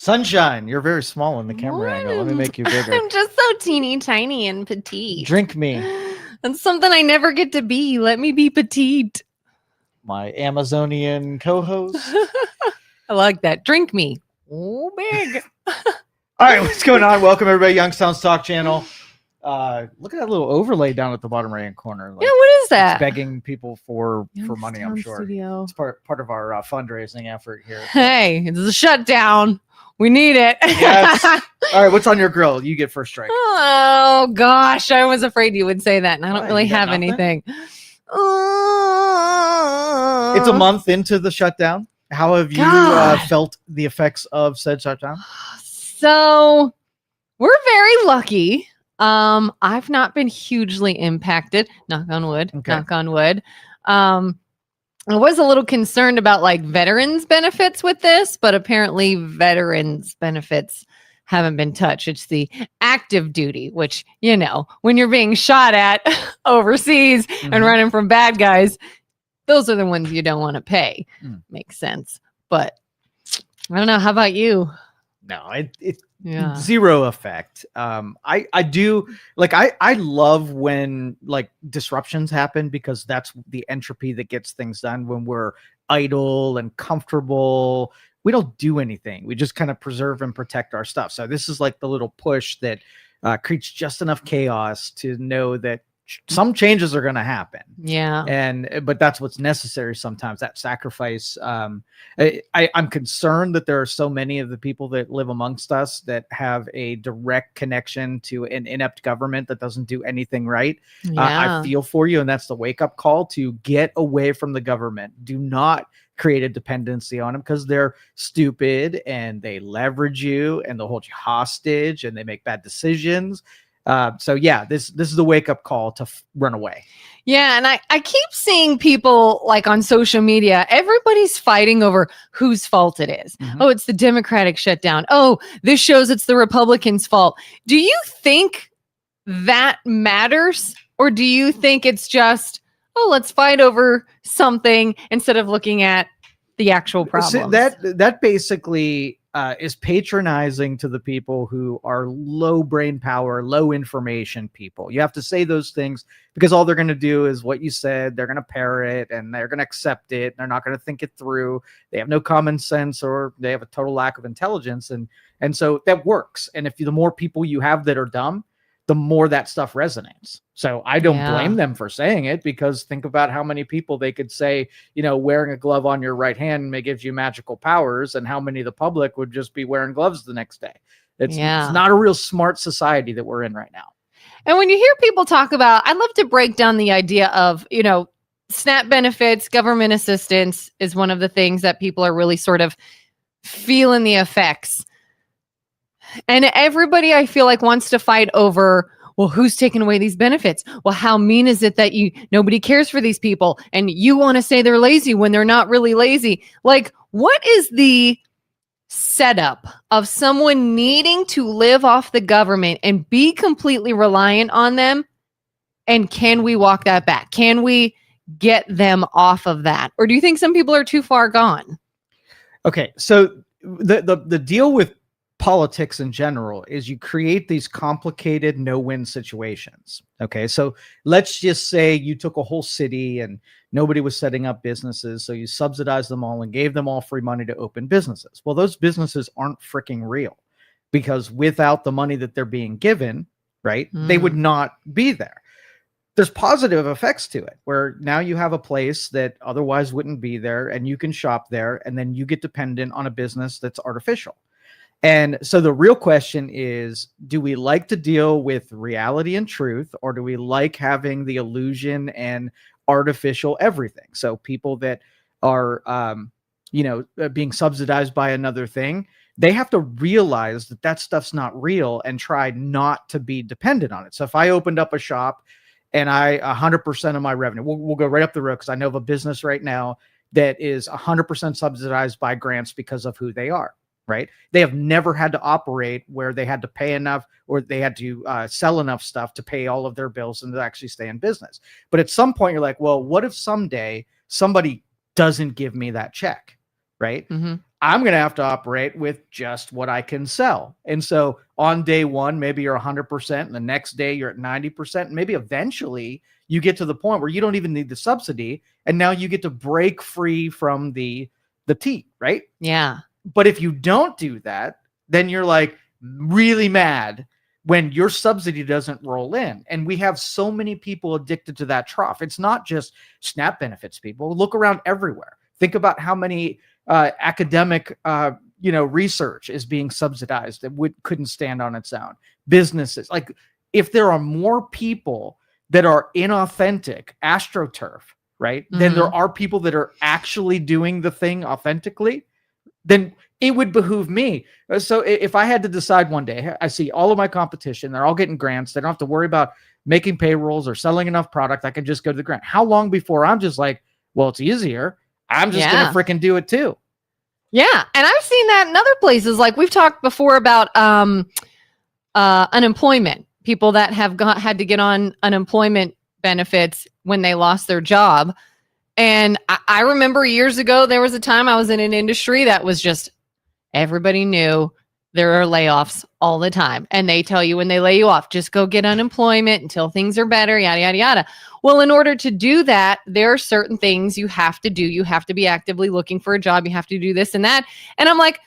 Sunshine, you're very small in the camera angle. Let me make you bigger. I'm just so teeny tiny and petite. Drink me. That's something I never get to be. Let me be petite. My Amazonian co-host. I like that. Drink me. Oh, big. All right, what's going on? Welcome everybody, Youngstown's Talk Channel. Look at that little overlay down at the bottom right-hand corner. Like, yeah, what is that? It's begging people for money, I'm sure. Studio. It's part of our fundraising effort here. Hey, it's a shutdown. We need it. Yes. All right, what's on your grill? You get first strike. Oh, gosh. I was afraid you would say that, and I don't really have anything. It's a month into the shutdown. How have you felt the effects of said shutdown? So we're very lucky. I've not been hugely impacted. Knock on wood. Okay. Knock on wood. I was a little concerned about like veterans benefits with this, but apparently veterans benefits haven't been touched. It's the active duty, which, you know, when you're being shot at overseas and running from bad guys, those are the ones you don't want to pay. Makes sense. But I don't know. How about you? No, it's zero effect. I do like, I love when like disruptions happen because that's the entropy that gets things done. When we're idle and comfortable, we don't do anything. We just kind of preserve and protect our stuff. So this is like the little push that creates just enough chaos to know that some changes are going to happen. Yeah. But that's what's necessary sometimes, that sacrifice. I'm concerned that there are so many of the people that live amongst us that have a direct connection to an inept government that doesn't do anything right. I feel for you. And that's the wake up call to get away from the government. Do not create a dependency on them because they're stupid and they leverage you and they'll hold you hostage and they make bad decisions. So yeah, this is the wake up call to run away. Yeah. And I keep seeing people like on social media, everybody's fighting over whose fault it is. Oh, it's the Democratic shutdown. Oh, this shows it's the Republicans' fault. Do you think that matters? Or do you think it's just, oh, let's fight over something instead of looking at the actual problem? That basically is patronizing to the people who are low brain power, low information people. You have to say those things because all they're going to do is what you said. They're going to parrot and they're going to accept it. They're not going to think it through. They have no common sense or they have a total lack of intelligence. And so that works. And if the more people you have that are dumb, the more that stuff resonates. So I don't blame them for saying it because think about how many people they could say, you know, wearing a glove on your right hand may give you magical powers and how many of the public would just be wearing gloves the next day. It's not a real smart society that we're in right now. And when you hear people talk about, I'd love to break down the idea of, you know, SNAP benefits, government assistance is one of the things that people are really sort of feeling the effects. And everybody, I feel like, wants to fight over, well, who's taking away these benefits? Well, how mean is it that nobody cares for these people? And you want to say they're lazy when they're not really lazy. Like, what is the setup of someone needing to live off the government and be completely reliant on them? And can we walk that back? Can we get them off of that? Or do you think some people are too far gone? Okay, so the deal with politics in general is you create these complicated no-win situations. Okay, so let's just say you took a whole city and nobody was setting up businesses, so you subsidized them all and gave them all free money to open businesses. Well, those businesses aren't freaking real because without the money that they're being given, right, they would not be there. There's positive effects to it where now you have a place that otherwise wouldn't be there and you can shop there and then you get dependent on a business that's artificial. And so the real question is, do we like to deal with reality and truth, or do we like having the illusion and artificial everything? So people that are, being subsidized by another thing, they have to realize that that stuff's not real and try not to be dependent on it. So if I opened up a shop and 100% of my revenue, we'll go right up the road because I know of a business right now that is 100% subsidized by grants because of who they are. Right? They have never had to operate where they had to pay enough or they had to sell enough stuff to pay all of their bills and to actually stay in business. But at some point you're like, well, what if someday somebody doesn't give me that check? right? Mhm. I'm going to have to operate with just what I can sell. And so on day one, maybe you're 100%, and the next day you're at 90%. And maybe eventually you get to the point where you don't even need the subsidy. And now you get to break free from the teat, right? Yeah. But if you don't do that, then you're like really mad when your subsidy doesn't roll in. And we have so many people addicted to that trough. It's not just SNAP benefits, people. Look around everywhere. Think about how many academic research is being subsidized that couldn't stand on its own. Businesses, like if there are more people that are inauthentic, AstroTurf, right? Then there are people that are actually doing the thing authentically, then it would behoove me. So if I had to decide one day, I see all of my competition, they're all getting grants. They don't have to worry about making payrolls or selling enough product. I can just go to the grant. How long before I'm just like, well, it's easier. I'm just going to freaking do it too. Yeah. And I've seen that in other places. Like we've talked before about unemployment, people that have had to get on unemployment benefits when they lost their job. And I remember years ago, there was a time I was in an industry that was just, everybody knew there are layoffs all the time. And they tell you when they lay you off, just go get unemployment until things are better, yada, yada, yada. Well, in order to do that, there are certain things you have to do. You have to be actively looking for a job. You have to do this and that. And I'm like,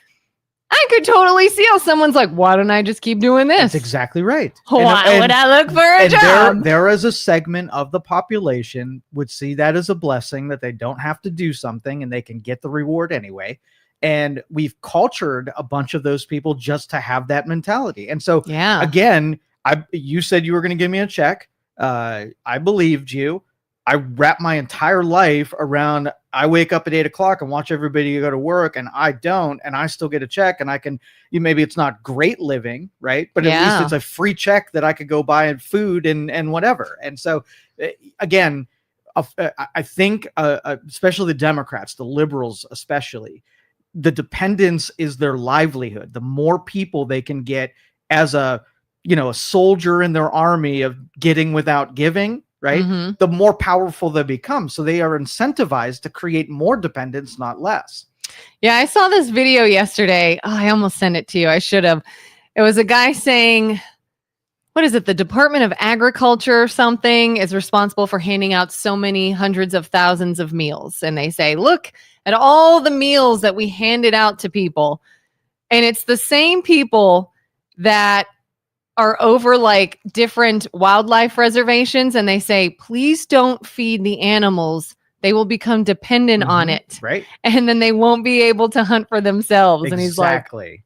I could totally see how someone's like, why don't I just keep doing this? That's exactly right. Why would I look for a job? There is a segment of the population would see that as a blessing, that they don't have to do something and they can get the reward anyway. And we've cultured a bunch of those people just to have that mentality. And so, again, you said you were going to give me a check. I believed you. I wrap my entire life around, I wake up at 8:00 and watch everybody go to work, and I don't, and I still get a check, and I can, maybe it's not great living, right? But at least it's a free check that I could go buy food and whatever. And so, again, I think, especially the Democrats, the liberals especially, the dependence is their livelihood. The more people they can get as a soldier in their army of getting without giving, right? The more powerful they become. So they are incentivized to create more dependence, not less. Yeah, I saw this video yesterday. Oh, I almost sent it to you. I should have. It was a guy saying, what is it? The Department of Agriculture or something is responsible for handing out so many hundreds of thousands of meals. And they say, look at all the meals that we handed out to people. And it's the same people that are over like different wildlife reservations, and they say, please don't feed the animals. They will become dependent on it. Right. And then they won't be able to hunt for themselves. Exactly. And he's like,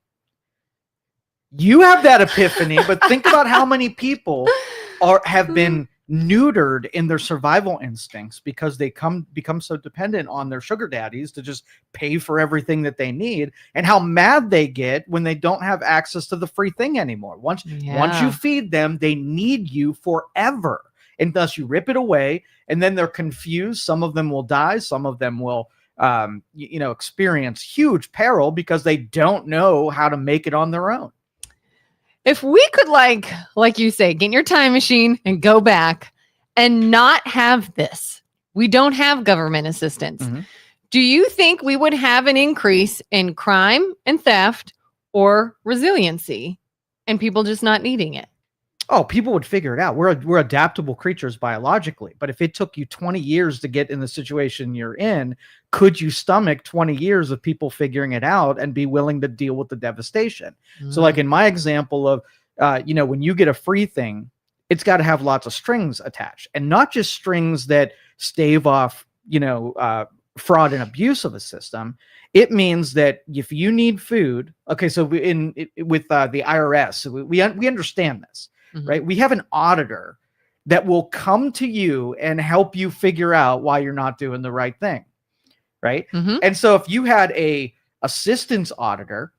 you have that epiphany, but think about how many people have been neutered in their survival instincts because they become so dependent on their sugar daddies to just pay for everything that they need, and how mad they get when they don't have access to the free thing anymore. Once you feed them, they need you forever, and thus you rip it away, and then they're confused. Some of them will die, some of them will experience huge peril because they don't know how to make it on their own. If we could, like you say, get in your time machine and go back and not have this, we don't have government assistance. Do you think we would have an increase in crime and theft or resiliency and people just not needing it? Oh, people would figure it out. We're adaptable creatures biologically. But if it took you 20 years to get in the situation you're in, could you stomach 20 years of people figuring it out and be willing to deal with the devastation? So like in my example of, when you get a free thing, it's got to have lots of strings attached, and not just strings that stave off, fraud and abuse of a system. It means that if you need food, okay, so with the IRS, we understand this. Right? We have an auditor that will come to you and help you figure out why you're not doing the right thing. Right? And so if you had a assistance auditor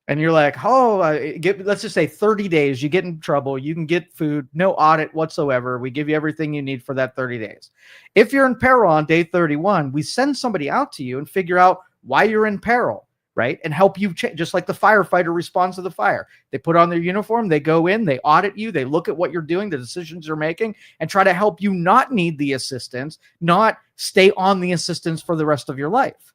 and you're like, let's just say 30 days, you get in trouble, you can get food, no audit whatsoever. We give you everything you need for that 30 days. If you're in peril on day 31, we send somebody out to you and figure out why you're in peril. Right? And help you change, just like the firefighter responds to the fire. They put on their uniform, they go in, they audit you, they look at what you're doing, the decisions you're making, and try to help you not need the assistance, not stay on the assistance for the rest of your life.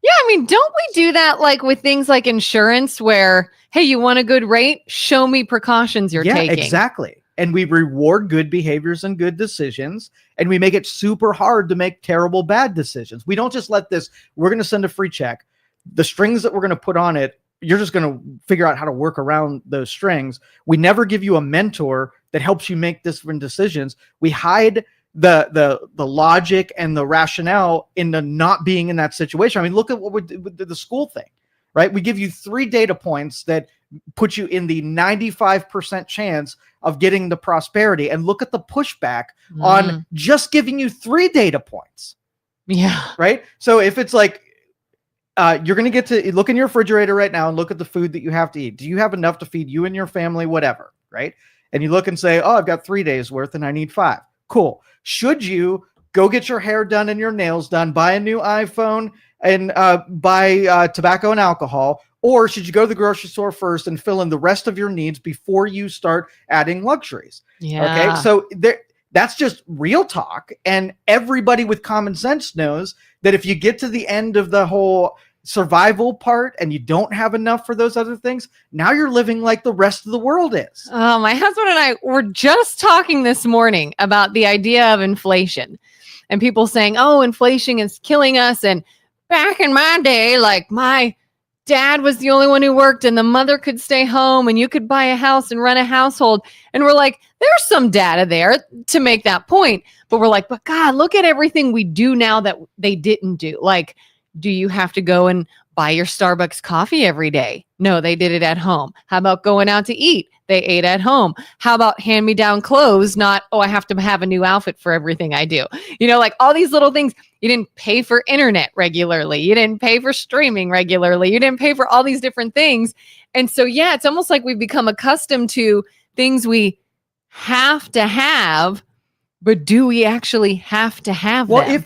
Yeah, I mean, don't we do that like with things like insurance where, hey, you want a good rate? Show me precautions you're Yeah, taking. exactly. And we reward good behaviors and good decisions, and we make it super hard to make terrible bad decisions. We don't just let this, we're going to send a free check. The strings that we're going to put on it, you're just going to figure out how to work around those strings. We never give you a mentor that helps you make different decisions. We hide the logic and the rationale into not being in that situation. I mean, look at what we did with the school thing, right? We give you 3 data points that put you in the 95% chance of getting the prosperity, and look at the pushback on just giving you 3 data points. Yeah. Right. So if it's like, you're going to get to look in your refrigerator right now and look at the food that you have to eat. Do you have enough to feed you and your family, whatever? Right. And you look and say, oh, I've got 3 days worth and I need 5. Cool. Should you go get your hair done and your nails done, buy a new iPhone, and buy tobacco and alcohol? Or should you go to the grocery store first and fill in the rest of your needs before you start adding luxuries? Yeah. Okay. So that's just real talk. And everybody with common sense knows that if you get to the end of the whole survival part and you don't have enough for those other things, now you're living like the rest of the world is. Oh, my husband and I were just talking this morning about the idea of inflation and people saying, oh, inflation is killing us. And back in my day, like my dad was the only one who worked and the mother could stay home and you could buy a house and run a household. And we're like, there's some data there to make that point. But we're like, but God, look at everything we do now that they didn't do. Like, do you have to go and buy your Starbucks coffee every day? No, they did it at home. How about going out to eat? They ate at home. How about hand-me-down clothes? Not, oh, I have to have a new outfit for everything I do. You know, like all these little things. You didn't pay for internet regularly. You didn't pay for streaming regularly. You didn't pay for all these different things. And so, yeah, it's almost like we've become accustomed to things we have to have, but do we actually have to have them?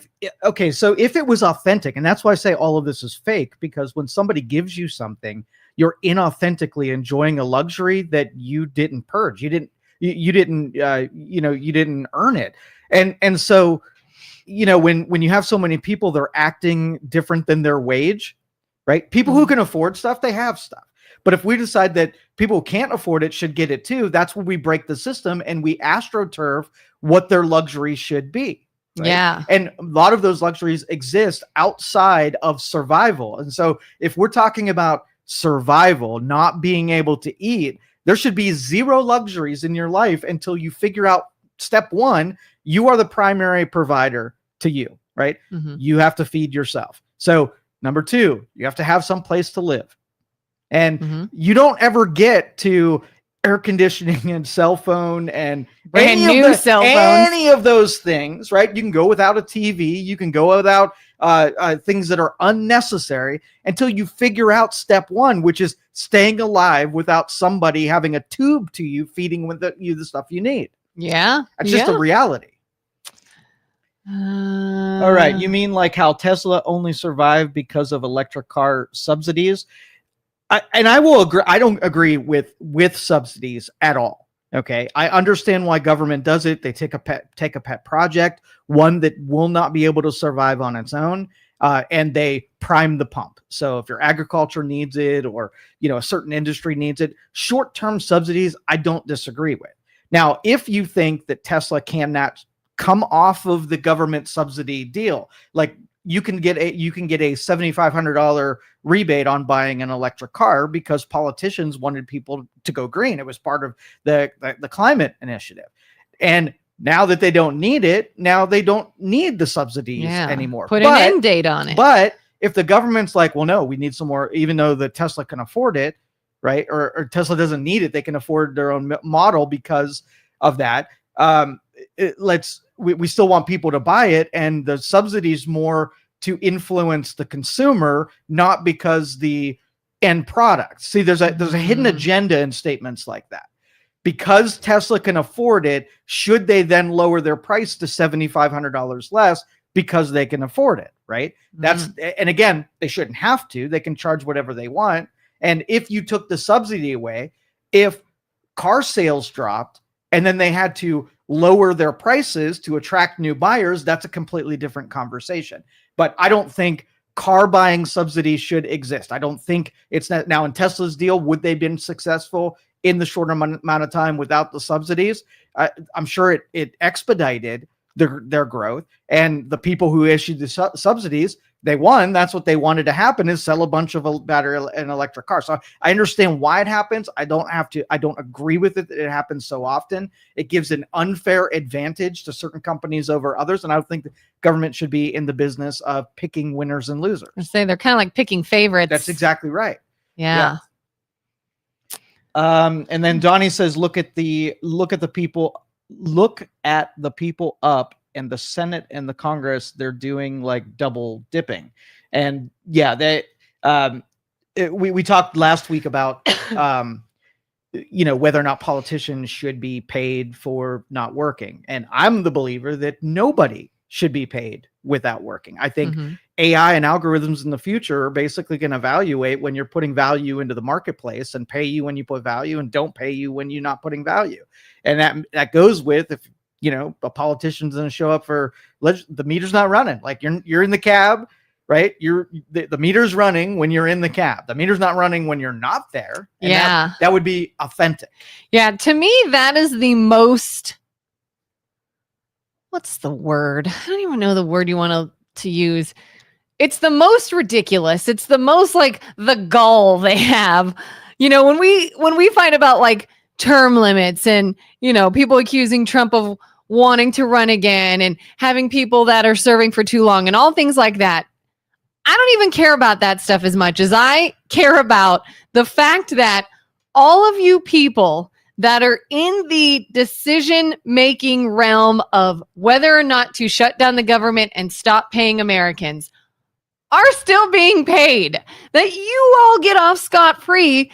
So if it was authentic, and that's why I say all of this is fake, because when somebody gives you something, you're inauthentically enjoying a luxury that you didn't purge. You didn't earn it. And so, when you have so many people, they're acting different than their wage, right? People who can afford stuff, they have stuff. But if we decide that people who can't afford it should get it too, that's when we break the system and we astroturf what their luxury should be. Right? Yeah. And a lot of those luxuries exist outside of survival. And so if we're talking about survival, not being able to eat, there should be 0 luxuries in your life until you figure out step 1, you are the primary provider to you, right? Mm-hmm. You have to feed yourself. So number 2, you have to have some place to live. And you don't ever get to air conditioning and cell phone and any of those things, right? You can go without a TV. You can go without things that are unnecessary until you figure out step 1, which is staying alive without somebody having a tube to you feeding you the stuff you need. Yeah. That's just a reality. All right. You mean like how Tesla only survived because of electric car subsidies? I will agree. I don't agree with subsidies at all. Okay. I understand why government does it. They take a pet project, one that will not be able to survive on its own. And they prime the pump. So if your agriculture needs it, or, a certain industry needs it, short-term subsidies, I don't disagree with. Now, if you think that Tesla cannot come off of the government subsidy deal, like you can get a $7,500 rebate on buying an electric car because politicians wanted people to go green. It was part of the climate initiative. And now that they don't need it, now they don't need the subsidies anymore. Put an end date on it. But if the government's like, well, no, we need some more, even though the Tesla can afford it, right? Or Tesla doesn't need it. They can afford their own model because of that. We still want people to buy it, and the subsidies more to influence the consumer, not because the end product. See, there's a hidden agenda in statements like that. Because Tesla can afford it, should they then lower their price to $7,500 less because they can afford it, right? And again, they shouldn't have to. They can charge whatever they want. And if you took the subsidy away, if car sales dropped and then they had to lower their prices to attract new buyers, that's a completely different conversation. But I don't think car buying subsidy should exist. I don't think it's not, now in Tesla's deal, would they have been successful in the shorter amount of time without the subsidies? I'm sure it expedited their growth, and the people who issued the subsidies, they won. That's what they wanted to happen, is sell a bunch of battery and electric cars. So I understand why it happens. I don't agree with it that it happens so often. It gives an unfair advantage to certain companies over others. And I don't think the government should be in the business of picking winners and losers. I say they're kind of like picking favorites. That's exactly right. Yeah. And then Donnie says, look at the people up and the Senate and the Congress, they're doing like double dipping. And yeah, we talked last week about, whether or not politicians should be paid for not working. And I'm the believer that nobody should be paid without working. I think AI and algorithms in the future are basically going to evaluate when you're putting value into the marketplace and pay you when you put value and don't pay you when you're not putting value. And that goes with, if a politician's going to show up for the meter's not running, like you're in the cab, right? The meter's running when you're in the cab. The meter's not running when you're not there. And that would be authentic. Yeah. To me, that is the most, what's the word? I don't even know the word you want to use. It's the most ridiculous. It's the most like the gall they have. When we find about like term limits and, people accusing Trump of wanting to run again and having people that are serving for too long and all things like that. I don't even care about that stuff as much as I care about the fact that all of you people that are in the decision-making realm of whether or not to shut down the government and stop paying Americans are still being paid. That you all get off scot-free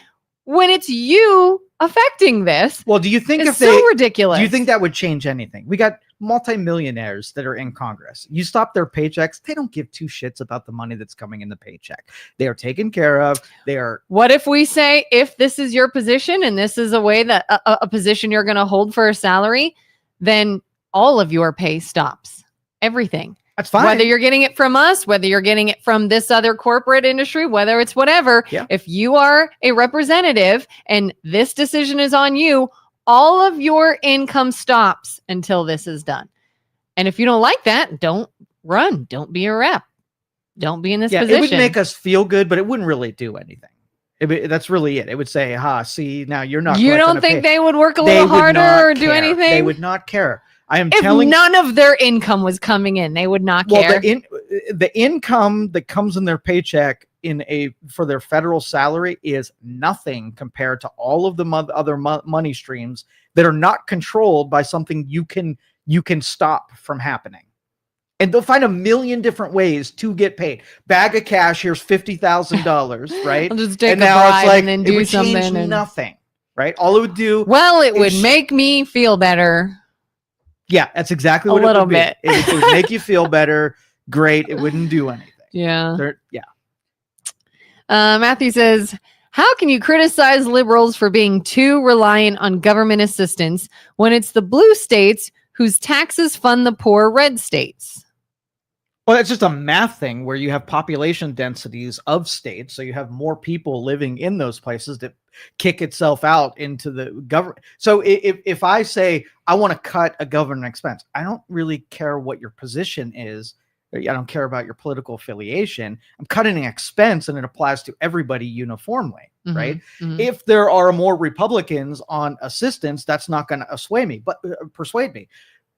when it's you affecting this. Well, do you think it's so ridiculous? Do you think that would change anything? We got multimillionaires that are in Congress. You stop their paychecks, they don't give two shits about the money that's coming in the paycheck. They are taken care of. They are. What if we say, if this is your position and this is a way that a position you're going to hold for a salary, then all of your pay stops. Everything. That's fine. Whether you're getting it from us, whether you're getting it from this other corporate industry, whether it's whatever, if you are a representative and this decision is on you, all of your income stops until this is done. And if you don't like that, don't run. Don't be a rep. Don't be in this position. It would make us feel good, but it wouldn't really do anything. That's really it. It would say, see, now you're not. You don't think they would work a little harder or do anything? They would not care. If none of their income was coming in, they would not care. Well, the income that comes in their paycheck for their federal salary is nothing compared to all of the other money streams that are not controlled by something you can stop from happening. And they'll find a million different ways to get paid. Bag of cash, here's $50,000, right? I'll just take a bribe and then do something. It would change nothing, right? All it would do. Well, it would make me feel better. Yeah, that's exactly what it would be. A little bit. It would make you feel better. Great. It wouldn't do anything. Yeah. Matthew says, how can you criticize liberals for being too reliant on government assistance when it's the blue states whose taxes fund the poor red states? Well, it's just a math thing where you have population densities of states. So you have more people living in those places that kick itself out into the government. So if I say I want to cut a government expense, I don't really care what your position is. I don't care about your political affiliation. I'm cutting an expense and it applies to everybody uniformly, right? Mm-hmm. If there are more Republicans on assistance, that's not going to persuade me.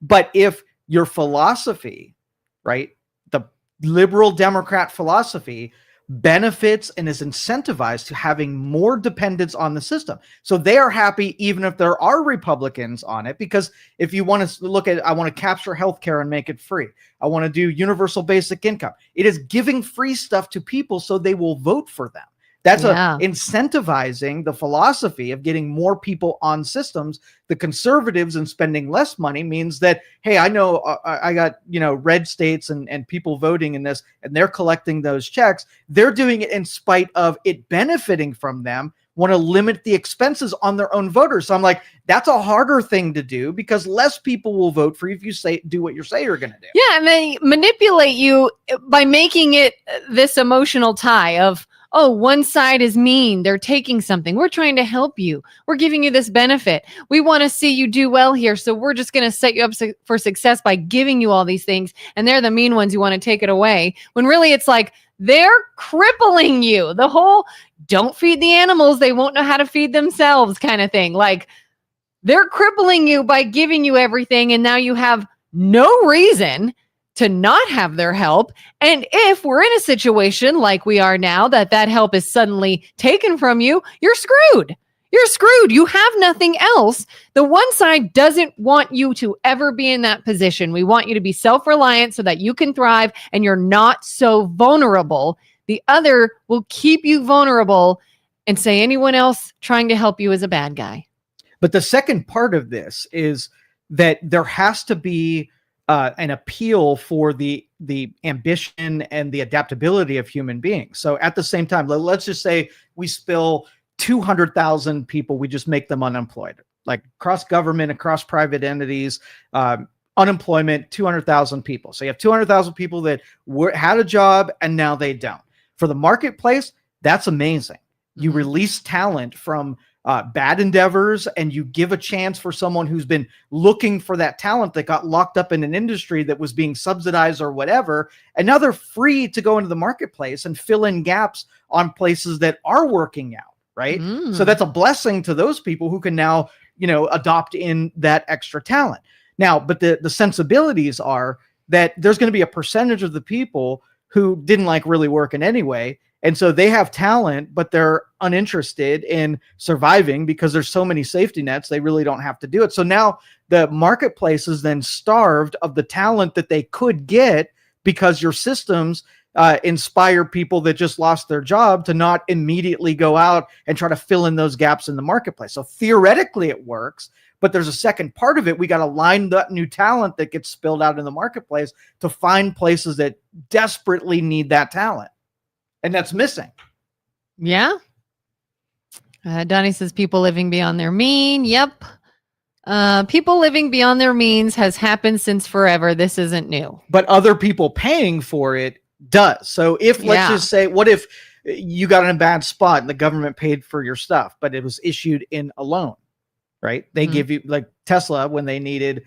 But if your philosophy, right, the liberal Democrat philosophy benefits and is incentivized to having more dependence on the system. So they are happy even if there are Republicans on it, because if you want to look at, I want to capture healthcare and make it free. I want to do universal basic income. It is giving free stuff to people so they will vote for them. That's incentivizing the philosophy of getting more people on systems. The conservatives and spending less money means that, hey, I know I got, red states and people voting in this, and they're collecting those checks. They're doing it in spite of it benefiting from them want to limit the expenses on their own voters. So I'm like, that's a harder thing to do because less people will vote for you if you do what you say you're going to do. Yeah, and they manipulate you by making it this emotional tie of, oh, one side is mean. They're taking something. We're trying to help you. We're giving you this benefit. We want to see you do well here. So we're just going to set you up for success by giving you all these things. And they're the mean ones who want to take it away. When really it's like they're crippling you. The whole don't feed the animals. They won't know how to feed themselves kind of thing. Like they're crippling you by giving you everything. And now you have no reason to not have their help. And if we're in a situation like we are now, that help is suddenly taken from you, you're screwed. You're screwed. You have nothing else. The one side doesn't want you to ever be in that position. We want you to be self-reliant so that you can thrive and you're not so vulnerable. The other will keep you vulnerable and say anyone else trying to help you is a bad guy. But the second part of this is that there has to be an appeal for the ambition and the adaptability of human beings. So at the same time, let's just say we spill 200,000 people, we just make them unemployed, like across government, across private entities, unemployment, 200,000 people. So you have 200,000 people that had a job and now they don't. For the marketplace, that's amazing. You release talent from bad endeavors and you give a chance for someone who's been looking for that talent that got locked up in an industry that was being subsidized or whatever. And now they're free to go into the marketplace and fill in gaps on places that are working out. Right. So that's a blessing to those people who can now, adopt in that extra talent. Now, but the sensibilities are that there's going to be a percentage of the people who didn't like really working anyway. And so they have talent, but they're uninterested in surviving because there's so many safety nets. They really don't have to do it. So now the marketplace is then starved of the talent that they could get because your systems inspire people that just lost their job to not immediately go out and try to fill in those gaps in the marketplace. So theoretically it works, but there's a second part of it. We got to line that new talent that gets spilled out in the marketplace to find places that desperately need that talent. And that's missing. Yeah. Donnie says people living beyond their mean. Yep. People living beyond their means has happened since forever. This isn't new. But other people paying for it does. So if, let's just say, what if you got in a bad spot and the government paid for your stuff, but it was issued in a loan, right? They give you, like Tesla, when they needed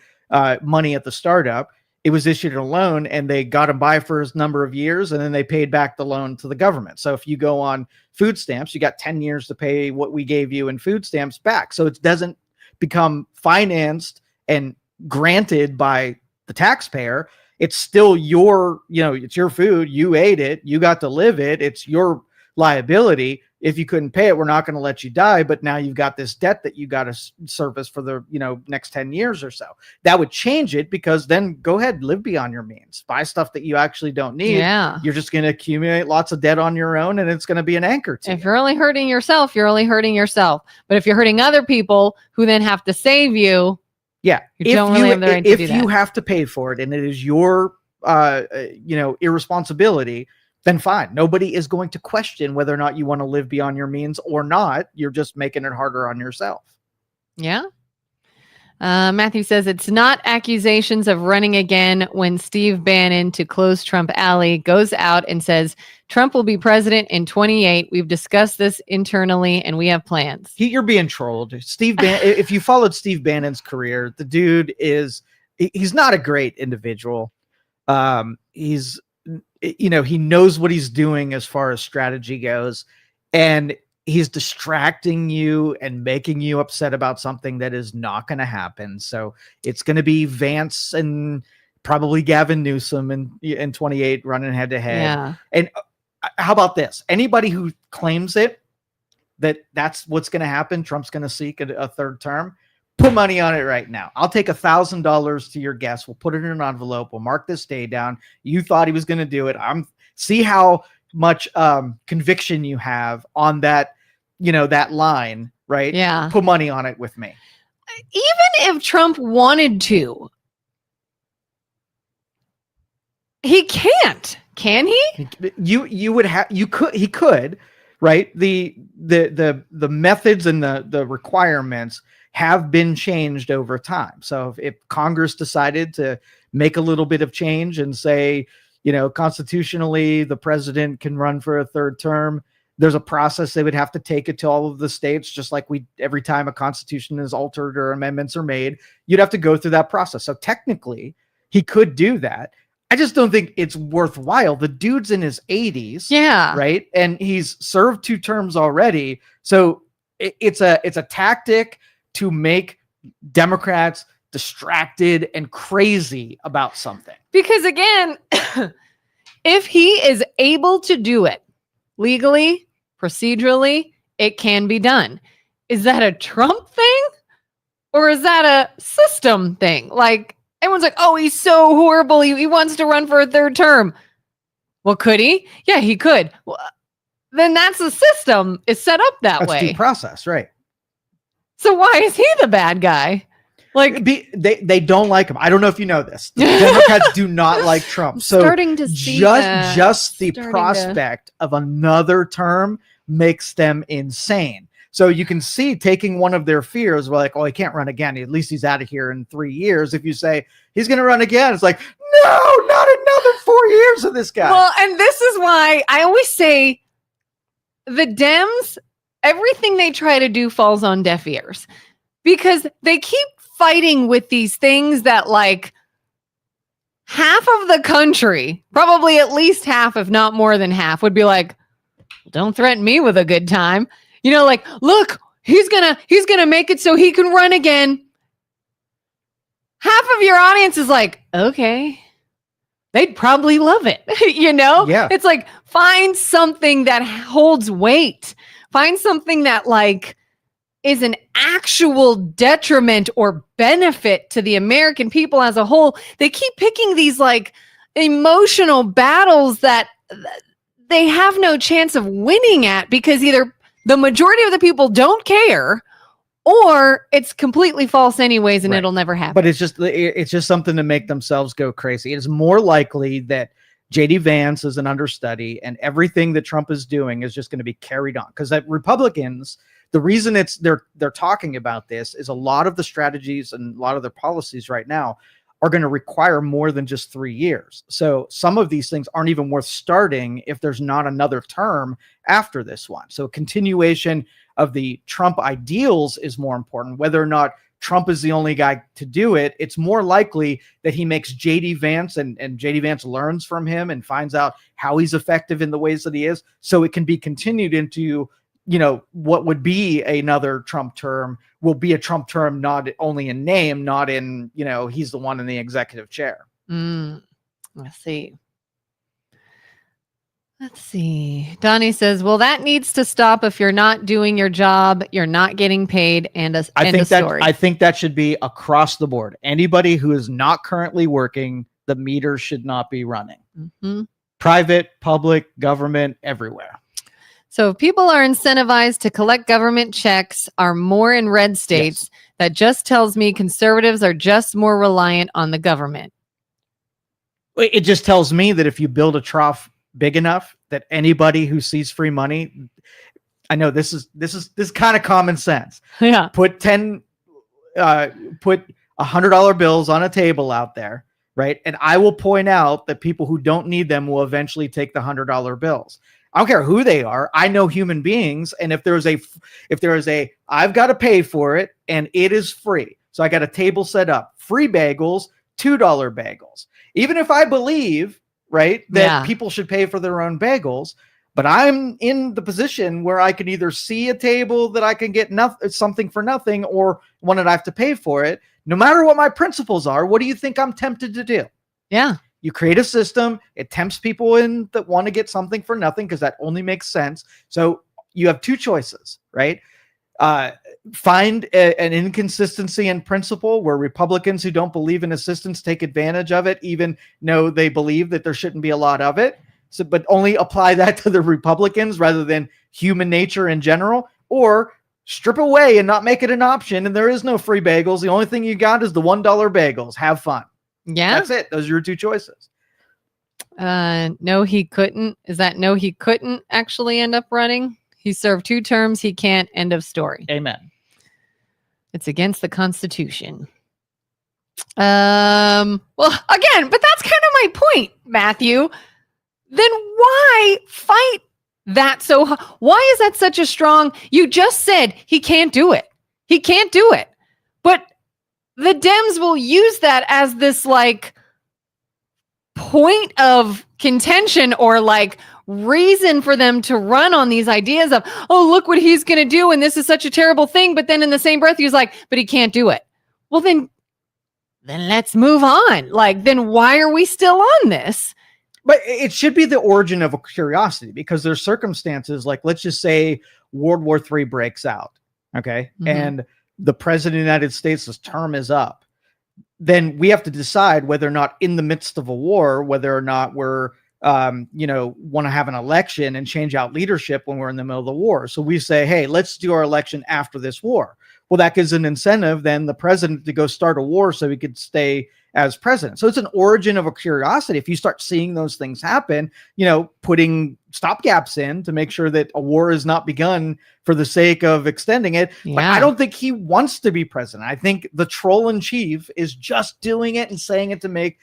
money at the startup, it was issued a loan and they got them by for a number of years and then they paid back the loan to the government. So if you go on food stamps, you got 10 years to pay what we gave you in food stamps back. So it doesn't become financed and granted by the taxpayer. It's still your, it's your food. You ate it. You got to live it. It's your liability. If you couldn't pay it, we're not going to let you die. But now you've got this debt that you got to service for the, next 10 years or so. That would change it because then go ahead, live beyond your means, buy stuff that you actually don't need. Yeah. You're just going to accumulate lots of debt on your own and it's going to be an anchor to you. If you're only hurting yourself, you're only hurting yourself. But if you're hurting other people who then have to save you, yeah, you don't really have the right to do that. If you have to pay for it and it is your, irresponsibility, then fine. Nobody is going to question whether or not you want to live beyond your means or not. You're just making it harder on yourself. Yeah. Matthew says it's not accusations of running again when Steve Bannon, to close Trump alley, goes out and says Trump will be president in 28. We've discussed this internally and we have plans. You're being trolled. Steve Bannon, if you followed Steve Bannon's career, the dude he's not a great individual. He's, he knows what he's doing as far as strategy goes, and he's distracting you and making you upset about something that is not going to happen. So it's going to be Vance and probably Gavin Newsom in 28 running head to head. Yeah. And how about this? Anybody who claims that's what's going to happen, Trump's going to seek a third term, put money on it right now. I'll take $1,000 to your guess. We'll put it in an envelope. We'll mark this day down. You thought he was going to do it. See how much conviction you have on that, that line, right? Yeah. Put money on it with me. Even if Trump wanted to, he can't. Can he? He could, right? The methods and the requirements have been changed over time. So if Congress decided to make a little bit of change and say, constitutionally, the president can run for a third term, there's a process they would have to take it to all of the states, just like every time a constitution is altered or amendments are made, you'd have to go through that process. So technically, he could do that. I just don't think it's worthwhile. The dude's in his 80s. Yeah. Right. And he's served 2 terms already. So it's a tactic to make Democrats distracted and crazy about something. Because again, if he is able to do it legally, procedurally, it can be done. Is that a Trump thing? Or is that a system thing? Like, everyone's like, oh, he's so horrible. He wants to run for a third term. Well, could he? Yeah, he could. Well, then that's the system is set up that way. Due process, right? So why is he the bad guy? Like, they don't like him. I don't know if you know this. The Democrats do not like Trump. So starting to see just the prospect of another term makes them insane. So you can see taking one of their fears, like, oh, he can't run again. At least he's out of here in 3 years. If you say he's going to run again, it's like, no, not another 4 years of this guy. Well, and this is why I always say the Dems, everything they try to do falls on deaf ears because they keep fighting with these things that like half of the country, probably at least half, if not more than half, would be like, don't threaten me with a good time. Like, look, he's gonna make it so he can run again. Half of your audience is like, okay, they'd probably love it. Yeah. It's like, find something that holds weight. Find something that like is an actual detriment or benefit to the American people as a whole. They keep picking these like emotional battles that they have no chance of winning at because either the majority of the people don't care or it's completely false anyways and it'll never happen. But it's just something to make themselves go crazy. It is more likely that JD Vance is an understudy and everything that Trump is doing is just going to be carried on because that Republicans, the reason they're talking about this is a lot of the strategies and a lot of their policies right now are going to require more than just 3 years. So some of these things aren't even worth starting if there's not another term after this one. So continuation of the Trump ideals is more important. Whether or not Trump is the only guy to do it, it's more likely that he makes JD Vance and JD Vance learns from him and finds out how he's effective in the ways that he is. So it can be continued into, what would be another Trump term will be a Trump term, not only in name, not in, he's the one in the executive chair. Let's see. Donnie says, well, that needs to stop. If you're not doing your job, you're not getting paid. I think that should be across the board. Anybody who is not currently working, the meter should not be running. Mm-hmm. Private, public, government, everywhere. So if people are incentivized to collect government checks are more in red states. Yes. That just tells me conservatives are just more reliant on the government. It just tells me that if you build a trough big enough that anybody who sees free money, I know this is kind of common sense. Yeah. Put $100 bills on a table out there, right? And I will point out that people who don't need them will eventually take the $100 bills. I don't care who they are. I know human beings. And if there is a, I've got to pay for it and it is free. So I got a table set up, free bagels, $2 bagels. Even if I believe, right, that people should pay for their own bagels, but I'm in the position where I can either see a table that I can get something for nothing or one that I have to pay for it. No matter what my principles are, what do you think I'm tempted to do? Yeah. You create a system, it tempts people in that want to get something for nothing because that only makes sense. So you have 2 choices, right? Find an inconsistency in principle where Republicans who don't believe in assistance take advantage of it, even though they believe that there shouldn't be a lot of it. So, but only apply that to the Republicans rather than human nature in general, or strip away and not make it an option. And there is no free bagels. The only thing you got is the $1 bagels. Have fun. Yeah. That's it. Those are your 2 choices. No, he couldn't. Is that no, he couldn't actually end up running? He served 2 terms. He can't. End of story. Amen. It's against the Constitution. Well, again, but that's kind of my point, Matthew. Then why fight that so hard? Why is that such a strong? You just said he can't do it. He can't do it. But the Dems will use that as this like point of contention or like reason for them to run on these ideas of, oh, look what he's going to do. And this is such a terrible thing. But then in the same breath, he's like, but he can't do it. Well, then let's move on. Like, then why are we still on this? But it should be the origin of a curiosity, because there's circumstances like, let's just say World War III breaks out. Okay. Mhm. And the president of the United States' term is up. Then we have to decide whether or not in the midst of a war, whether or not we're, want to have an election and change out leadership when we're in the middle of the war. So we say, hey, let's do our election after this war. Well, that gives an incentive then the president to go start a war so he could stay as president. So it's an origin of a curiosity. If you start seeing those things happen, putting stopgaps in to make sure that a war is not begun for the sake of extending it. Yeah. But I don't think he wants to be president. I think the troll in chief is just doing it and saying it to make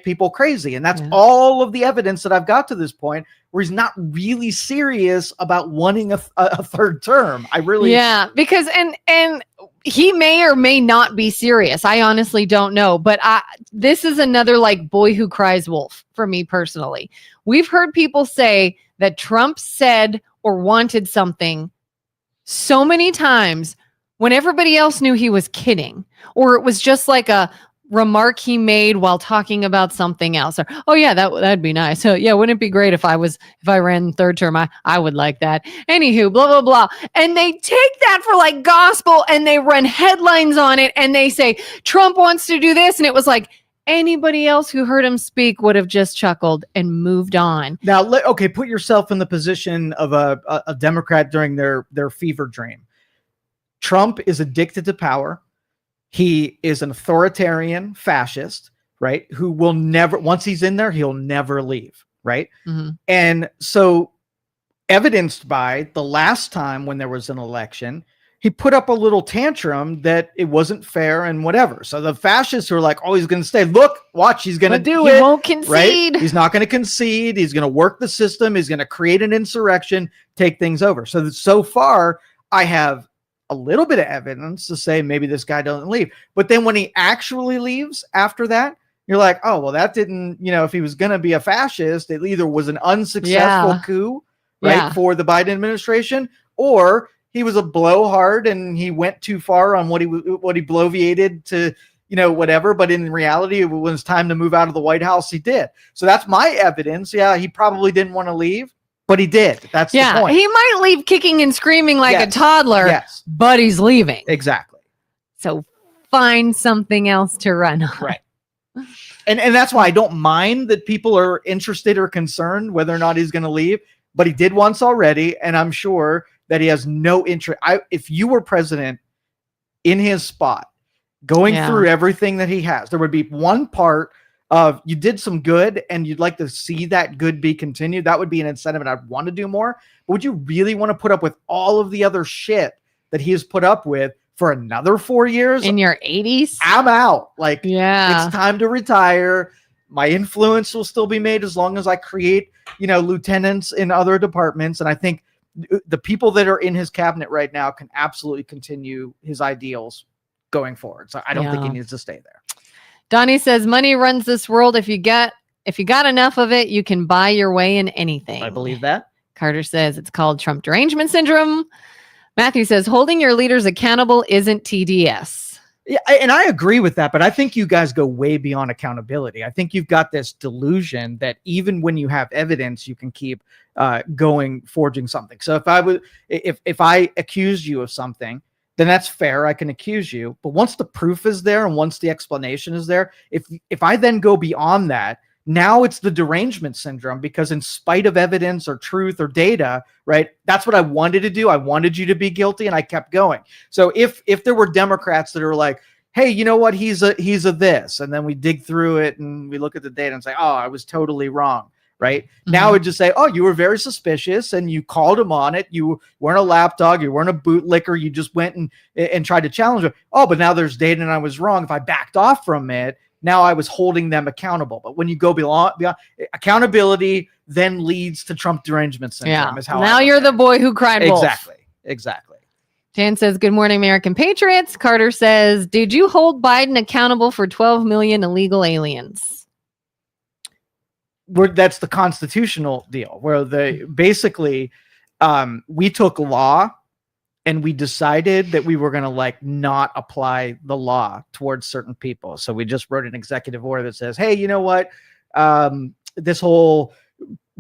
people crazy. And that's all of the evidence that I've got to this point, where he's not really serious about wanting a third term. Because and he may or may not be serious. I honestly don't know, but this is another like boy who cries wolf for me personally. We've heard people say that Trump said or wanted something so many times when everybody else knew he was kidding, or it was just like a remark he made while talking about something else. Or, oh yeah, that'd be nice. So yeah, wouldn't it be great if I ran third term? I would like that. Anywho, blah, blah, blah. And they take that for like gospel and they run headlines on it and they say, Trump wants to do this. And it was like, anybody else who heard him speak would have just chuckled and moved on. Now, put yourself in the position of a Democrat during their fever dream. Trump is addicted to power. He is an authoritarian fascist, right? Who will never, once he's in there, he'll never leave, right? Mm-hmm. And so, evidenced by the last time when there was an election, he put up a little tantrum that it wasn't fair and whatever. So the fascists were like, oh, he's going to stay. Look, watch, he's going to do it. He won't concede. Right? He's not going to concede. He's going to work the system. He's going to create an insurrection, take things over. So far, I have a little bit of evidence to say maybe this guy doesn't leave. But then when he actually leaves after that, you're like, oh, well, that didn't, if he was going to be a fascist, it either was an unsuccessful coup, right, for the Biden administration, or he was a blowhard and he went too far on what he bloviated to, whatever. But in reality, when it was time to move out of the White House, he did. So that's my evidence. Yeah, he probably didn't want to leave, but he did. That's the point. He might leave kicking and screaming like a toddler, but he's leaving. Exactly. So find something else to run on. Right. And that's why I don't mind that people are interested or concerned whether or not he's going to leave, but he did once already. And I'm sure that he has no interest. If you were president in his spot, going through everything that he has, there would be one part of you did some good and you'd like to see that good be continued. That would be an incentive and I'd want to do more. But would you really want to put up with all of the other shit that he has put up with for another 4 years? In your 80s? I'm out. Like, it's time to retire. My influence will still be made as long as I create, lieutenants in other departments. And I think the people that are in his cabinet right now can absolutely continue his ideals going forward. So I don't think he needs to stay there. Donnie says money runs this world. If you got enough of it, you can buy your way in anything. I believe that. Carter says it's called Trump derangement syndrome. Matthew says holding your leaders accountable isn't TDS. Yeah, and I agree with that, but I think you guys go way beyond accountability. I think you've got this delusion that even when you have evidence, you can keep forging something. So if I accused you of something, then that's fair. I can accuse you. But once the proof is there and once the explanation is there, if I then go beyond that, now it's the derangement syndrome, because in spite of evidence or truth or data, right, that's what I wanted to do. I wanted you to be guilty and I kept going. So if there were Democrats that are like, hey, you know what, he's a this, and then we dig through it and we look at the data and say, oh, I was totally wrong, right? Now it just say, oh, you were very suspicious and you called him on it. You weren't a lapdog. You weren't a bootlicker. You just went and tried to challenge him. Oh, but now there's data and I was wrong. If I backed off from it, now I was holding them accountable. But when you go beyond accountability, then leads to Trump derangement syndrome. Is how now you're the boy who cried wolf. Exactly. Jan says, good morning, American Patriots. Carter says, did you hold Biden accountable for 12 million illegal aliens? That's the constitutional deal where basically we took law and we decided that we were going to not apply the law towards certain people. So we just wrote an executive order that says, hey, you know what? This whole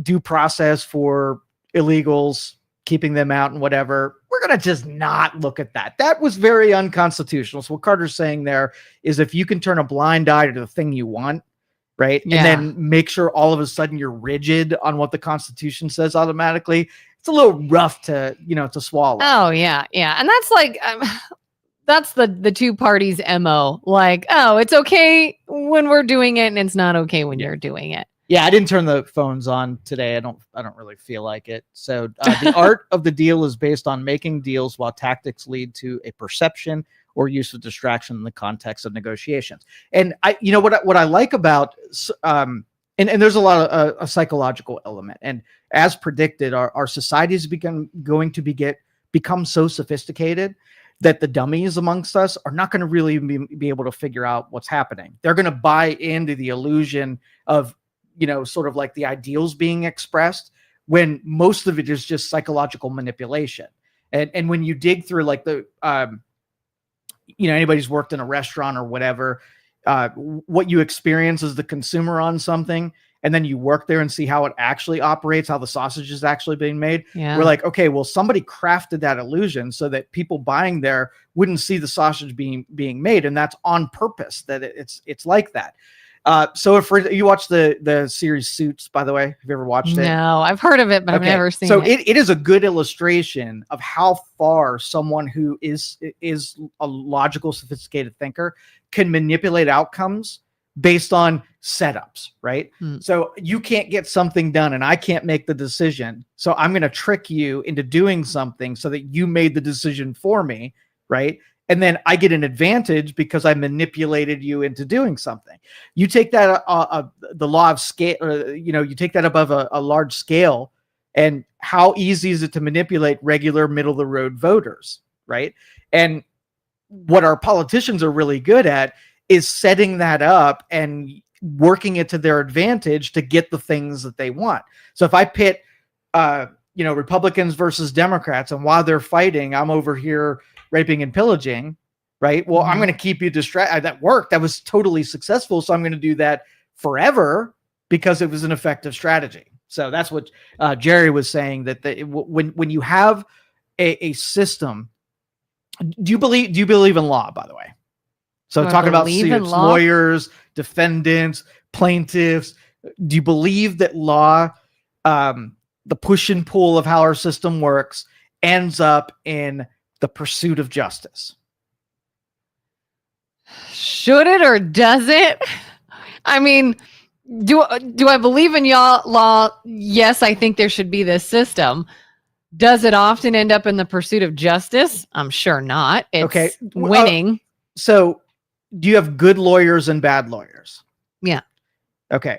due process for illegals, keeping them out and whatever, we're going to just not look at that. That was very unconstitutional. So what Carter's saying there is if you can turn a blind eye to the thing you want, right? Yeah. And then make sure all of a sudden you're rigid on what the Constitution says automatically. It's a little rough to swallow. Oh yeah. Yeah. And that's that's the two parties MO. It's okay when we're doing it and it's not okay when you're doing it. Yeah. I didn't turn the phones on today. I don't really feel like it. So the art of the deal is based on making deals while tactics lead to a perception or use of distraction in the context of negotiations. And what I like about, and there's a lot of a psychological element. And as predicted, our society is going to become so sophisticated that the dummies amongst us are not going to really be able to figure out what's happening. They're going to buy into the illusion of, sort of like the ideals being expressed when most of it is just psychological manipulation. And when you dig through anybody's worked in a restaurant or whatever, what you experience as the consumer on something, and then you work there and see how it actually operates, how the sausage is actually being made. Yeah. We're like, okay, well, somebody crafted that illusion so that people buying there wouldn't see the sausage being made. And that's on purpose that it's like that. So if you watch the series Suits, by the way, have you ever watched it? No, I've heard of it, but I've never seen it. So it is a good illustration of how far someone who is a logical, sophisticated thinker can manipulate outcomes based on setups, right? So you can't get something done and I can't make the decision. So I'm going to trick you into doing something so that you made the decision for me, right? And then I get an advantage because I manipulated you into doing something. You take that, the law of scale, you take that above a large scale, and how easy is it to manipulate regular middle of the road voters, right? And what our politicians are really good at is setting that up and working it to their advantage to get the things that they want. So if I pit, Republicans versus Democrats, and while they're fighting, I'm over here raping and pillaging, right? Well, I'm going to keep you distracted. That worked. That was totally successful. So I'm going to do that forever because it was an effective strategy. So that's what Jerry was saying, that when you have a system, do you believe in law, by the way? So talking about suits, lawyers, defendants, plaintiffs, do you believe that law, the push and pull of how our system works, ends up in the pursuit of justice? Should it or does it? I mean, do I believe in law? Yes, I think there should be this system. Does it often end up in the pursuit of justice? I'm sure not. It's winning. So do you have good lawyers and bad lawyers? Yeah. Okay.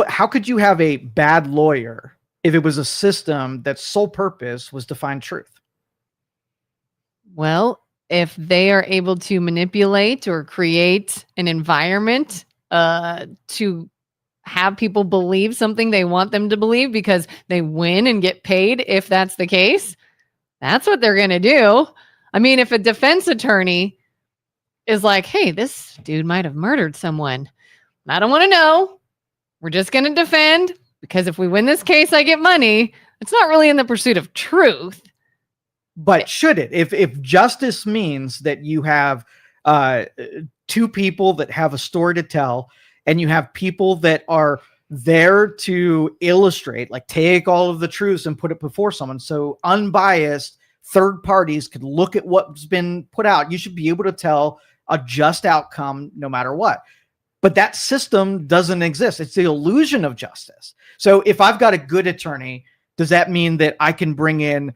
How could you have a bad lawyer if it was a system that sole purpose was to find truth? Well, if they are able to manipulate or create an environment to have people believe something they want them to believe because they win and get paid, if that's the case, that's what they're going to do. I mean, if a defense attorney is like, hey, this dude might have murdered someone, I don't want to know. We're just going to defend because if we win this case, I get money. It's not really in the pursuit of truth. But should it? If justice means that you have two people that have a story to tell, and you have people that are there to illustrate, like take all of the truths and put it before someone, so unbiased third parties could look at what's been put out, you should be able to tell a just outcome no matter what. But that system doesn't exist. It's the illusion of justice. So if I've got a good attorney, does that mean that I can bring in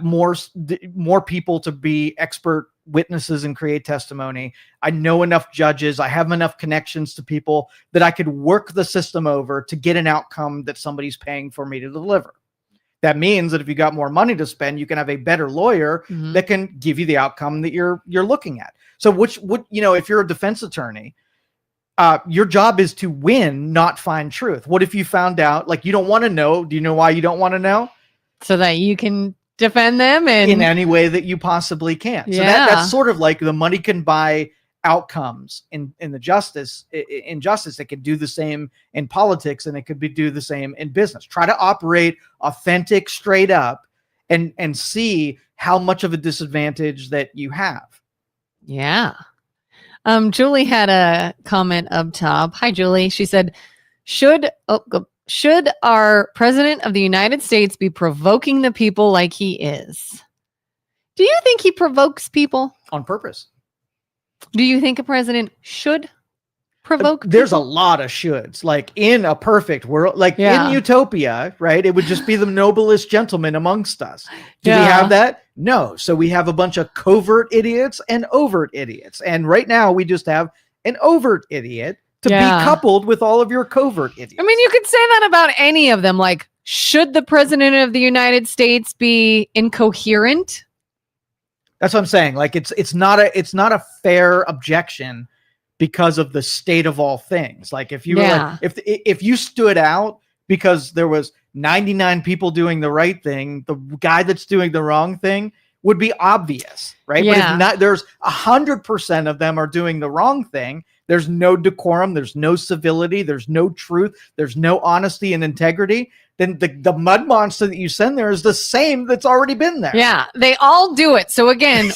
more people to be expert witnesses and create testimony? I know enough judges. I have enough connections to people that I could work the system over to get an outcome that somebody's paying for me to deliver. That means that if you got more money to spend, you can have a better lawyer that can give you the outcome that you're looking at. So if you're a defense attorney, your job is to win, not find truth. What if you found out, like, you don't want to know? Do you know why you don't want to know? So that you can defend them in any way that you possibly can. So that's sort of like the money can buy outcomes in the justice. In justice, it can do the same in politics, and it could do the same in business. Try to operate authentic, straight up, and see how much of a disadvantage that you have. Yeah. Julie had a comment up top. Hi, Julie. She said, should our president of the United States be provoking the people like he is? Do you think he provokes people? On purpose. Do you think a president should provoke There's people? a lot of shoulds. Like, in a perfect world, like in utopia, right? It would just be the noblest gentleman amongst us. Do we have that? No. So we have a bunch of covert idiots and overt idiots. And right now we just have an overt idiot to be coupled with all of your covert idiots. I mean, you could say that about any of them. Like, should the president of the United States be incoherent? That's what I'm saying. Like, it's not a fair objection because of the state of all things. Like, if you were like, if you stood out because there was 99 people doing the right thing, the guy that's doing the wrong thing would be obvious, right? But if not, there's 100% of them are doing the wrong thing. There's no decorum. There's no civility. There's no truth. There's no honesty and integrity. Then the mud monster that you send there is the same that's already been there. Yeah, they all do it. So again,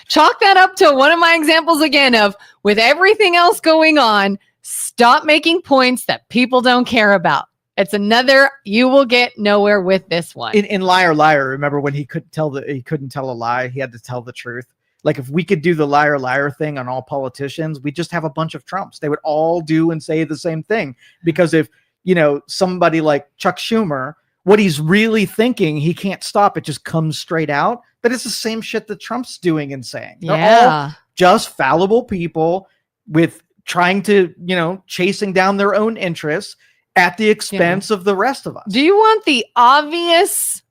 chalk that up to one of my examples again of, with everything else going on, stop making points that people don't care about. It's another, you will get nowhere with this one. In Liar Liar, remember when he couldn't tell a lie, he had to tell the truth. Like, if we could do the liar liar thing on all politicians, we just have a bunch of Trumps. They would all do and say the same thing. Because if, somebody like Chuck Schumer, what he's really thinking, he can't stop. It just comes straight out. But it's the same shit that Trump's doing and saying. They're all just fallible people with trying to, chasing down their own interests at the expense of the rest of us. Do you want the obvious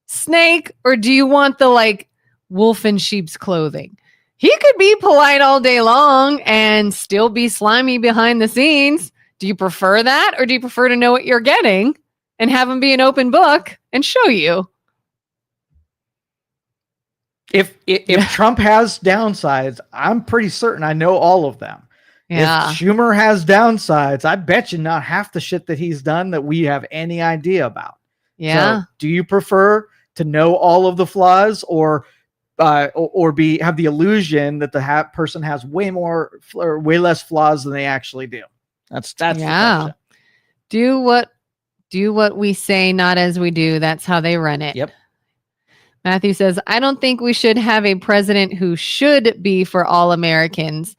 snake, or do you want the wolf in sheep's clothing? He could be polite all day long and still be slimy behind the scenes. Do you prefer that, or do you prefer to know what you're getting and have him be an open book and show you? If Trump has downsides, I'm pretty certain I know all of them. Yeah. If Schumer has downsides, I bet you not half the shit that he's done that we have any idea about. Yeah. So, do you prefer to know all of the flaws, or have the illusion that the person has way more or way less flaws than they actually do? That's the question. Do what we say, not as we do. That's how they run it. Yep. Matthew says, I don't think we should have a president who should be for all Americans,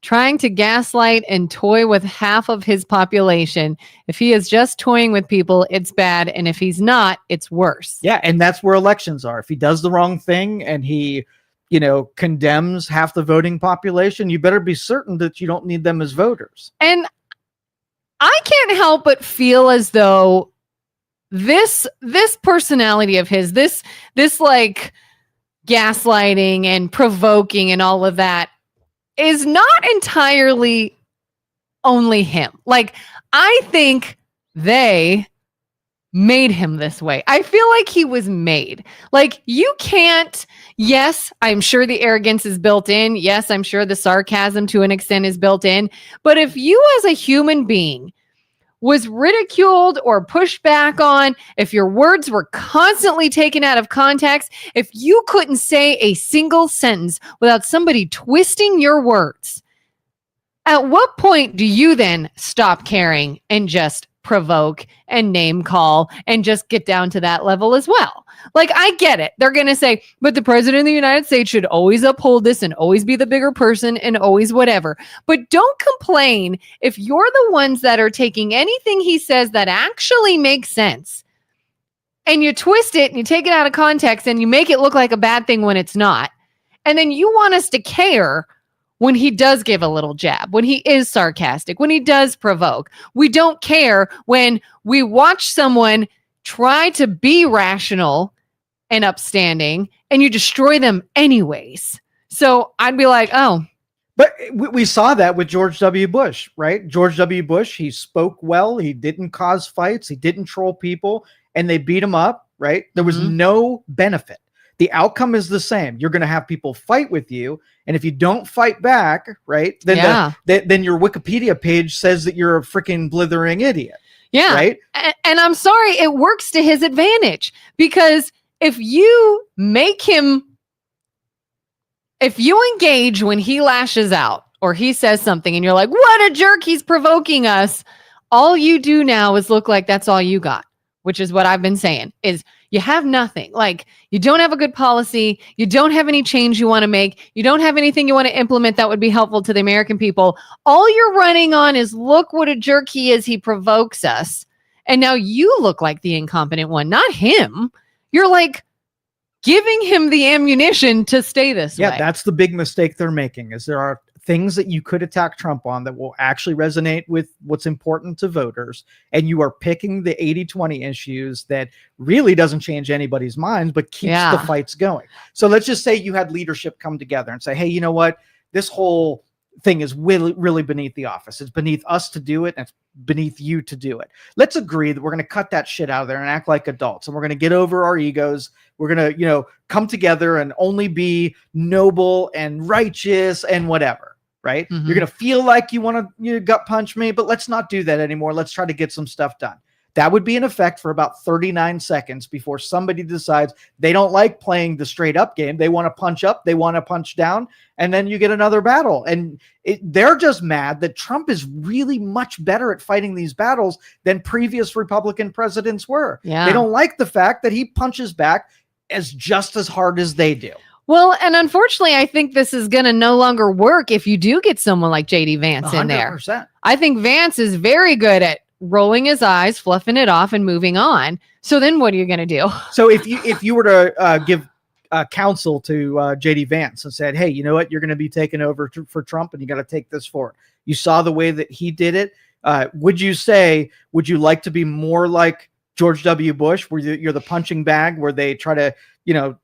trying to gaslight and toy with half of his population. If he is just toying with people, it's bad. And if he's not, it's worse. Yeah. And that's where elections are. If he does the wrong thing and he, condemns half the voting population, you better be certain that you don't need them as voters. And I can't help but feel as though this personality of his, this like gaslighting and provoking and all of that, is not entirely only him. Like, I think they made him this way. I feel like he was made. Like, you can't, yes, I'm sure the arrogance is built in. Yes, I'm sure the sarcasm to an extent is built in. But if you as a human being was ridiculed or pushed back on, if your words were constantly taken out of context, if you couldn't say a single sentence without somebody twisting your words, at what point do you then stop caring and just provoke and name call and just get down to that level as well. Like, I get it. They're going to say, but the president of the United States should always uphold this and always be the bigger person and always whatever. But don't complain if you're the ones that are taking anything he says that actually makes sense and you twist it and you take it out of context and you make it look like a bad thing when it's not. And then you want us to care when he does give a little jab, when he is sarcastic, when he does provoke. We don't care when we watch someone try to be rational and upstanding and you destroy them anyways. So I'd be like, oh. But we saw that with George W. Bush, right? George W. Bush, he spoke well. He didn't cause fights. He didn't troll people, and they beat him up, right? There was no benefit. The outcome is the same. You're going to have people fight with you. And if you don't fight back, right, then, then your Wikipedia page says that you're a freaking blithering idiot. Yeah. Right. And I'm sorry, it works to his advantage, because if you make him, if you engage when he lashes out or he says something and you're like, what a jerk, he's provoking us, all you do now is look like that's all you got, which is what I've been saying, is you have nothing. Like, you don't have a good policy. You don't have any change you want to make. You don't have anything you want to implement that would be helpful to the American people. All you're running on is, look what a jerk he is. He provokes us. And now you look like the incompetent one, not him. You're like giving him the ammunition to stay this way. Yeah, that's the big mistake they're making, is there are things that you could attack Trump on that will actually resonate with what's important to voters. And you are picking the 80-20 issues that really doesn't change anybody's minds, but keeps the fights going. So let's just say you had leadership come together and say, hey, you know what? This whole thing is really beneath the office. It's beneath us to do it, and it's beneath you to do it. Let's agree that we're going to cut that shit out of there and act like adults. And we're going to get over our egos. We're going to, come together and only be noble and righteous and whatever. Right? You're going to feel like you want to gut punch me, but let's not do that anymore. Let's try to get some stuff done. That would be in effect for about 39 seconds before somebody decides they don't like playing the straight up game. They want to punch up, they want to punch down, and then you get another battle. And they're just mad that Trump is really much better at fighting these battles than previous Republican presidents were. Yeah. They don't like the fact that he punches back just as hard as they do. Well, and unfortunately, I think this is going to no longer work if you do get someone like J.D. Vance in there. 100%. I think Vance is very good at rolling his eyes, fluffing it off, and moving on. So then what are you going to do? So if you were to give counsel to J.D. Vance and said, hey, you know what? You're going to be taking over for Trump, and you got to take this forward. You saw the way that he did it. Would you like to be more like George W. Bush, where you're the punching bag, where they try to,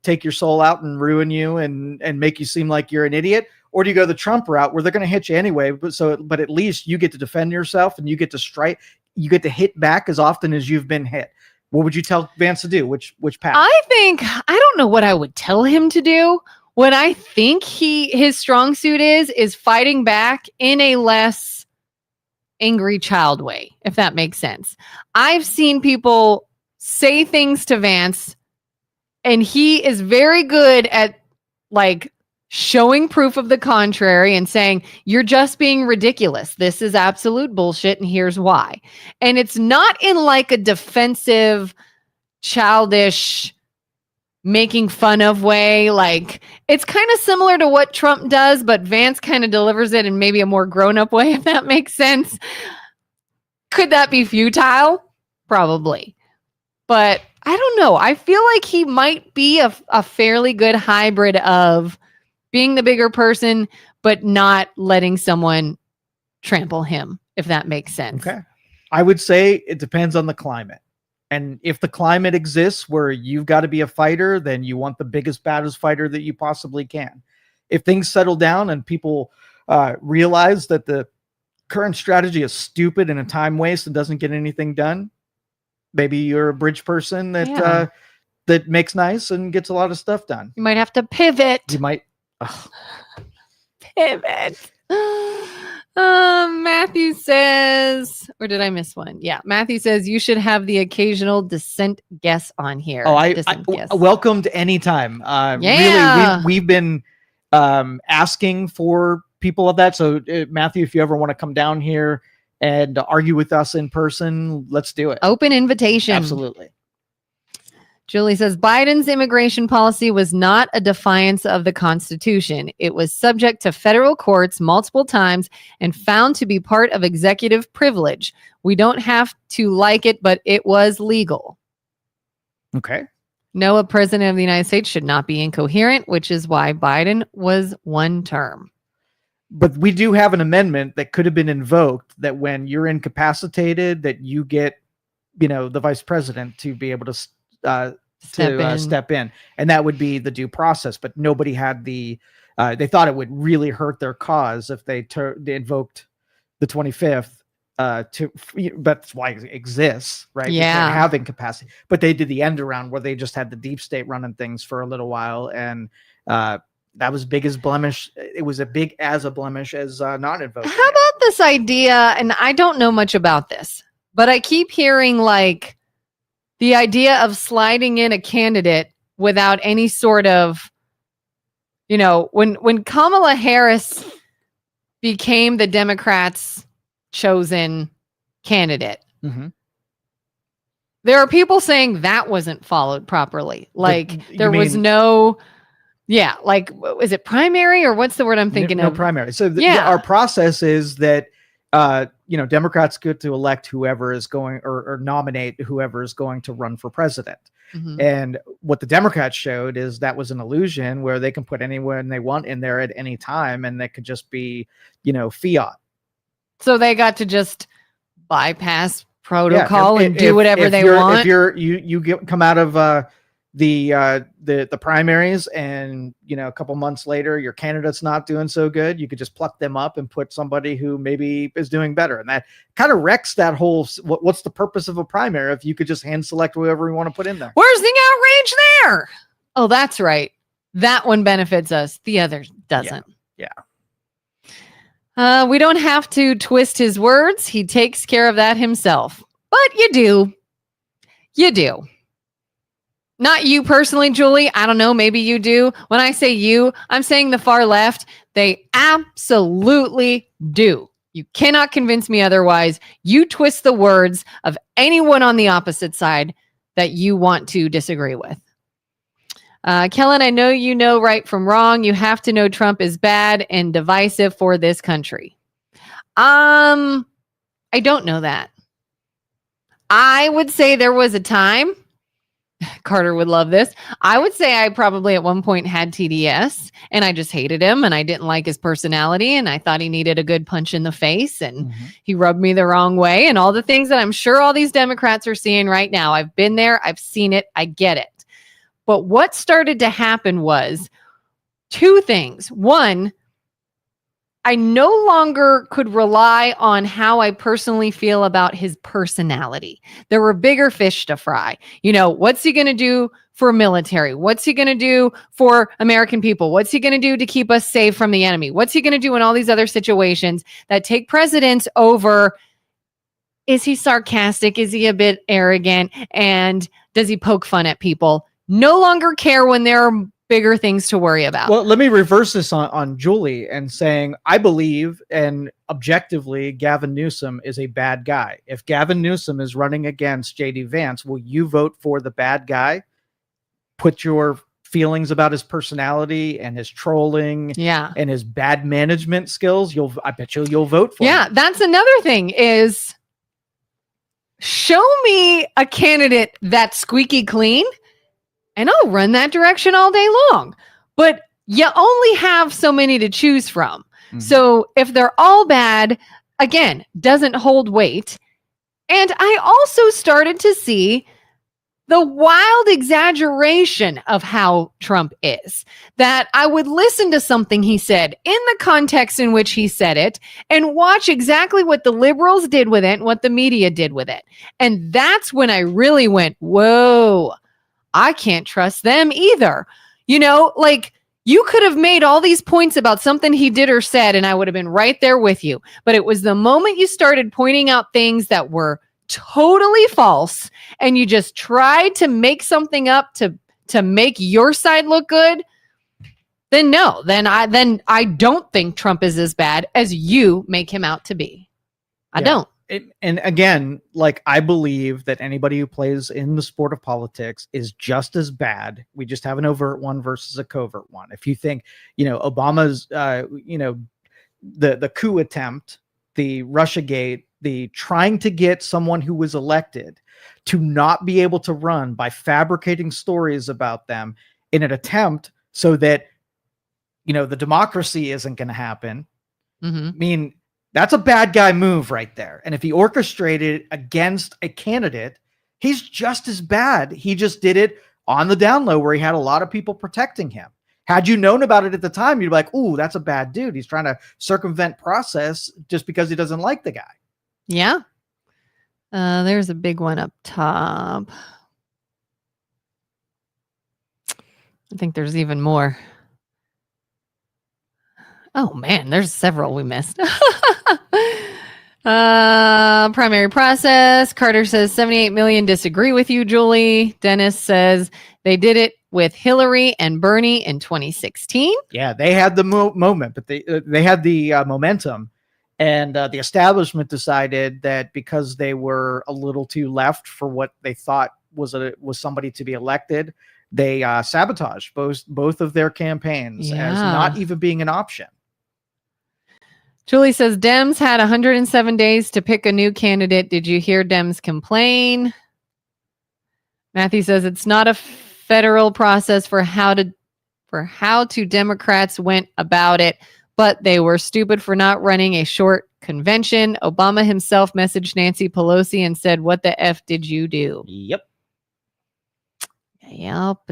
take your soul out and ruin you and make you seem like you're an idiot? Or do you go the Trump route, where they're going to hit you anyway, but at least you get to defend yourself and you get to strike, you get to hit back as often as you've been hit? What would you tell Vance to do? Which path? I don't know what I would tell him to do. What I think his strong suit is fighting back in a less angry child way, if that makes sense. I've seen people say things to Vance, and he is very good at showing proof of the contrary and saying, you're just being ridiculous. This is absolute bullshit, and here's why. And it's not in a defensive, childish, making fun of way. It's kind of similar to what Trump does, but Vance kind of delivers it in maybe a more grown-up way, if that makes sense. Could that be futile? Probably. But I don't know. I feel like he might be a fairly good hybrid of being the bigger person, but not letting someone trample him, if that makes sense. Okay. I would say it depends on the climate. And if the climate exists where you've got to be a fighter, then you want the biggest, baddest fighter that you possibly can. If things settle down and people realize that the current strategy is stupid and a time waste and doesn't get anything done, maybe you're a bridge person that makes nice and gets a lot of stuff done. You might have to pivot. You might pivot. Matthew says, or did I miss one? Yeah. Matthew says you should have the occasional dissent guest on here. Oh, I welcomed anytime. Really, we've been asking for people of that. So Matthew, if you ever want to come down here and argue with us in person, let's do it. Open invitation. Absolutely. Julie says Biden's immigration policy was not a defiance of the Constitution. It was subject to federal courts multiple times and found to be part of executive privilege. We don't have to like it, but it was legal. Okay. No, a president of the United States should not be incoherent, which is why Biden was one term. But we do have an amendment that could have been invoked that when you're incapacitated, that you get, the vice president to be able to step in, and that would be the due process. But nobody had they thought it would really hurt their cause if they invoked the 25th. But that's why it exists, right? Yeah, having capacity, but they did the end around where they just had the deep state running things for a little while, and that was big as blemish. It was a big as a blemish as not invoking. How about this idea? And I don't know much about this, but I keep hearing like the idea of sliding in a candidate without any sort of, when Kamala Harris became the Democrats' chosen candidate, there are people saying that wasn't followed properly. Like there was no, like, is it primary or what's the word I'm thinking of? No primary. So our process is that, Democrats get to elect whoever is going or nominate whoever is going to run for president. And what the Democrats showed is that was an illusion where they can put anyone they want in there at any time, and that could just be, fiat. So they got to just bypass protocol and do whatever they want. If you come out of the primaries, and a couple months later your candidate's not doing so good, you could just pluck them up and put somebody who maybe is doing better, and that kind of wrecks that whole what's the purpose of a primary if you could just hand select whoever you want to put in there. Where's the outrage there? Oh, that's right, that one benefits us, the other doesn't. We don't have to twist his words. He takes care of that himself. But you do. Not you personally, Julie. I don't know. Maybe you do. When I say you, I'm saying the far left. They absolutely do. You cannot convince me otherwise. You twist the words of anyone on the opposite side that you want to disagree with. Kellen, I know you know right from wrong. You have to know Trump is bad and divisive for this country. I don't know that. I would say there was a time, Carter would love this, I would say I probably at one point had TDS, and I just hated him, and I didn't like his personality, and I thought he needed a good punch in the face, and he rubbed me the wrong way, and all the things that I'm sure all these Democrats are seeing right now. I've been there. I've seen it. I get it. But what started to happen was two things. One, I no longer could rely on how I personally feel about his personality. There were bigger fish to fry. What's he going to do for military? What's he going to do for American people? What's he going to do to keep us safe from the enemy? What's he going to do in all these other situations that take precedence over, is he sarcastic? Is he a bit arrogant? And does he poke fun at people? No longer care when there are bigger things to worry about. Well, let me reverse this on Julie and saying, I believe, and objectively, Gavin Newsom is a bad guy. If Gavin Newsom is running against JD Vance, will you vote for the bad guy? Put your feelings about his personality and his trolling and his bad management skills. I bet you'll vote for him. Yeah, that's another thing is, show me a candidate that's squeaky clean, and I'll run that direction all day long. But you only have so many to choose from. So if they're all bad, again, doesn't hold weight. And I also started to see the wild exaggeration of how Trump is, that I would listen to something he said in the context in which he said it and watch exactly what the liberals did with it and what the media did with it. And that's when I really went, whoa, I can't trust them either. You could have made all these points about something he did or said, and I would have been right there with you. But it was the moment you started pointing out things that were totally false, and you just tried to make something up to make your side look good, then I don't think Trump is as bad as you make him out to be. I don't. and again, like, I believe that anybody who plays in the sport of politics is just as bad. We just have an overt one versus a covert one. If you think, Obama's, the coup attempt, the Russiagate, the trying to get someone who was elected to not be able to run by fabricating stories about them in an attempt so that, the democracy isn't going to happen. Mm-hmm. I mean, that's a bad guy move right there. And if he orchestrated it against a candidate, he's just as bad. He just did it on the down low where he had a lot of people protecting him. Had you known about it at the time, you'd be like, ooh, that's a bad dude. He's trying to circumvent process just because he doesn't like the guy. Yeah. There's a big one up top. I think there's even more. Oh man, there's several we missed. Primary process. Carter says 78 million disagree with you, Julie. Dennis says they did it with Hillary and Bernie in 2016. Yeah, they had the moment, but they had the momentum, and the establishment decided that because they were a little too left for what they thought was somebody to be elected, they sabotaged both of their campaigns as not even being an option. Julie says Dems had 107 days to pick a new candidate. Did you hear Dems complain? Matthew says it's not a federal process for how to Democrats went about it, but they were stupid for not running a short convention. Obama himself messaged Nancy Pelosi and said, "What the F did you do?" Yep.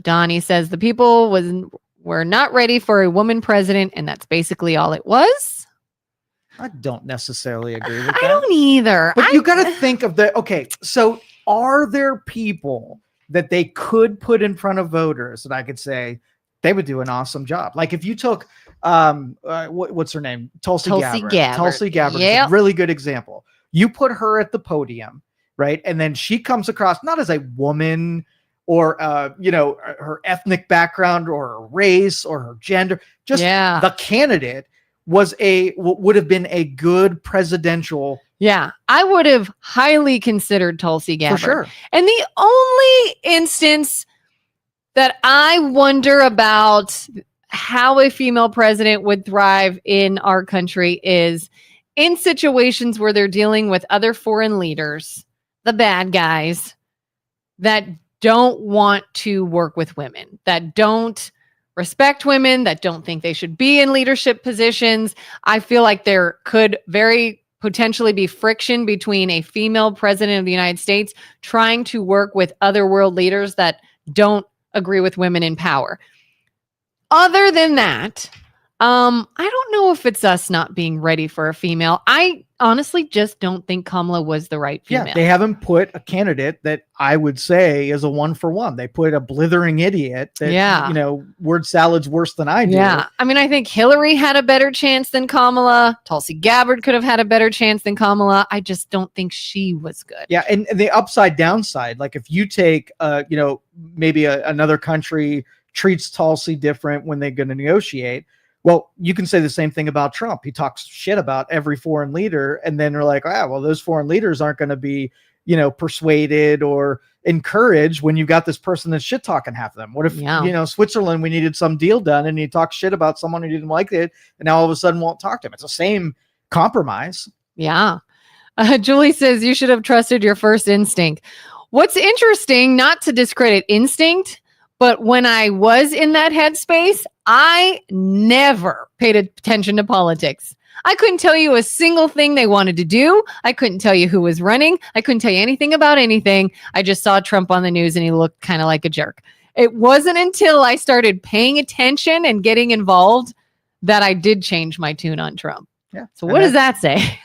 Donnie says the people were not ready for a woman president, and that's basically all it was. I don't necessarily agree with that. I don't either. But you got to think of so are there people that they could put in front of voters that I could say they would do an awesome job? Like if you took, what's her name? Tulsi Gabbard. Tulsi Gabbard is a really good example. You put her at the podium, right? And then she comes across not as a woman or, her ethnic background or her race or her gender, just the candidate would have been a good presidential. Yeah, I would have highly considered Tulsi Gabbard. For sure. And the only instance that I wonder about how a female president would thrive in our country is in situations where they're dealing with other foreign leaders, the bad guys that don't want to work with women, that don't respect women, that don't think they should be in leadership positions. I feel like there could very potentially be friction between a female president of the United States trying to work with other world leaders that don't agree with women in power. Other than that, I don't know if it's us not being ready for a female. I honestly just don't think Kamala was the right female. Yeah, they haven't put a candidate that I would say is a 1-for-1. They put a blithering idiot that, word salad's worse than I do. Yeah. I mean, I think Hillary had a better chance than Kamala. Tulsi Gabbard could have had a better chance than Kamala. I just don't think she was good. Yeah. And the upside downside, like if you take, maybe another country treats Tulsi different when they're going to negotiate. Well, you can say the same thing about Trump. He talks shit about every foreign leader, and then they're like, those foreign leaders aren't going to be, persuaded or encouraged when you've got this person that's shit talking half of them. What if, Switzerland, we needed some deal done and he talks shit about someone who didn't like it and now all of a sudden won't talk to him. It's the same compromise. Yeah. Julie says you should have trusted your first instinct. What's interesting, not to discredit instinct, but when I was in that headspace, I never paid attention to politics. I couldn't tell you a single thing they wanted to do. I couldn't tell you who was running. I couldn't tell you anything about anything. I just saw Trump on the news and he looked kind of like a jerk. It wasn't until I started paying attention and getting involved that I did change my tune on Trump. Yeah. So what does that say?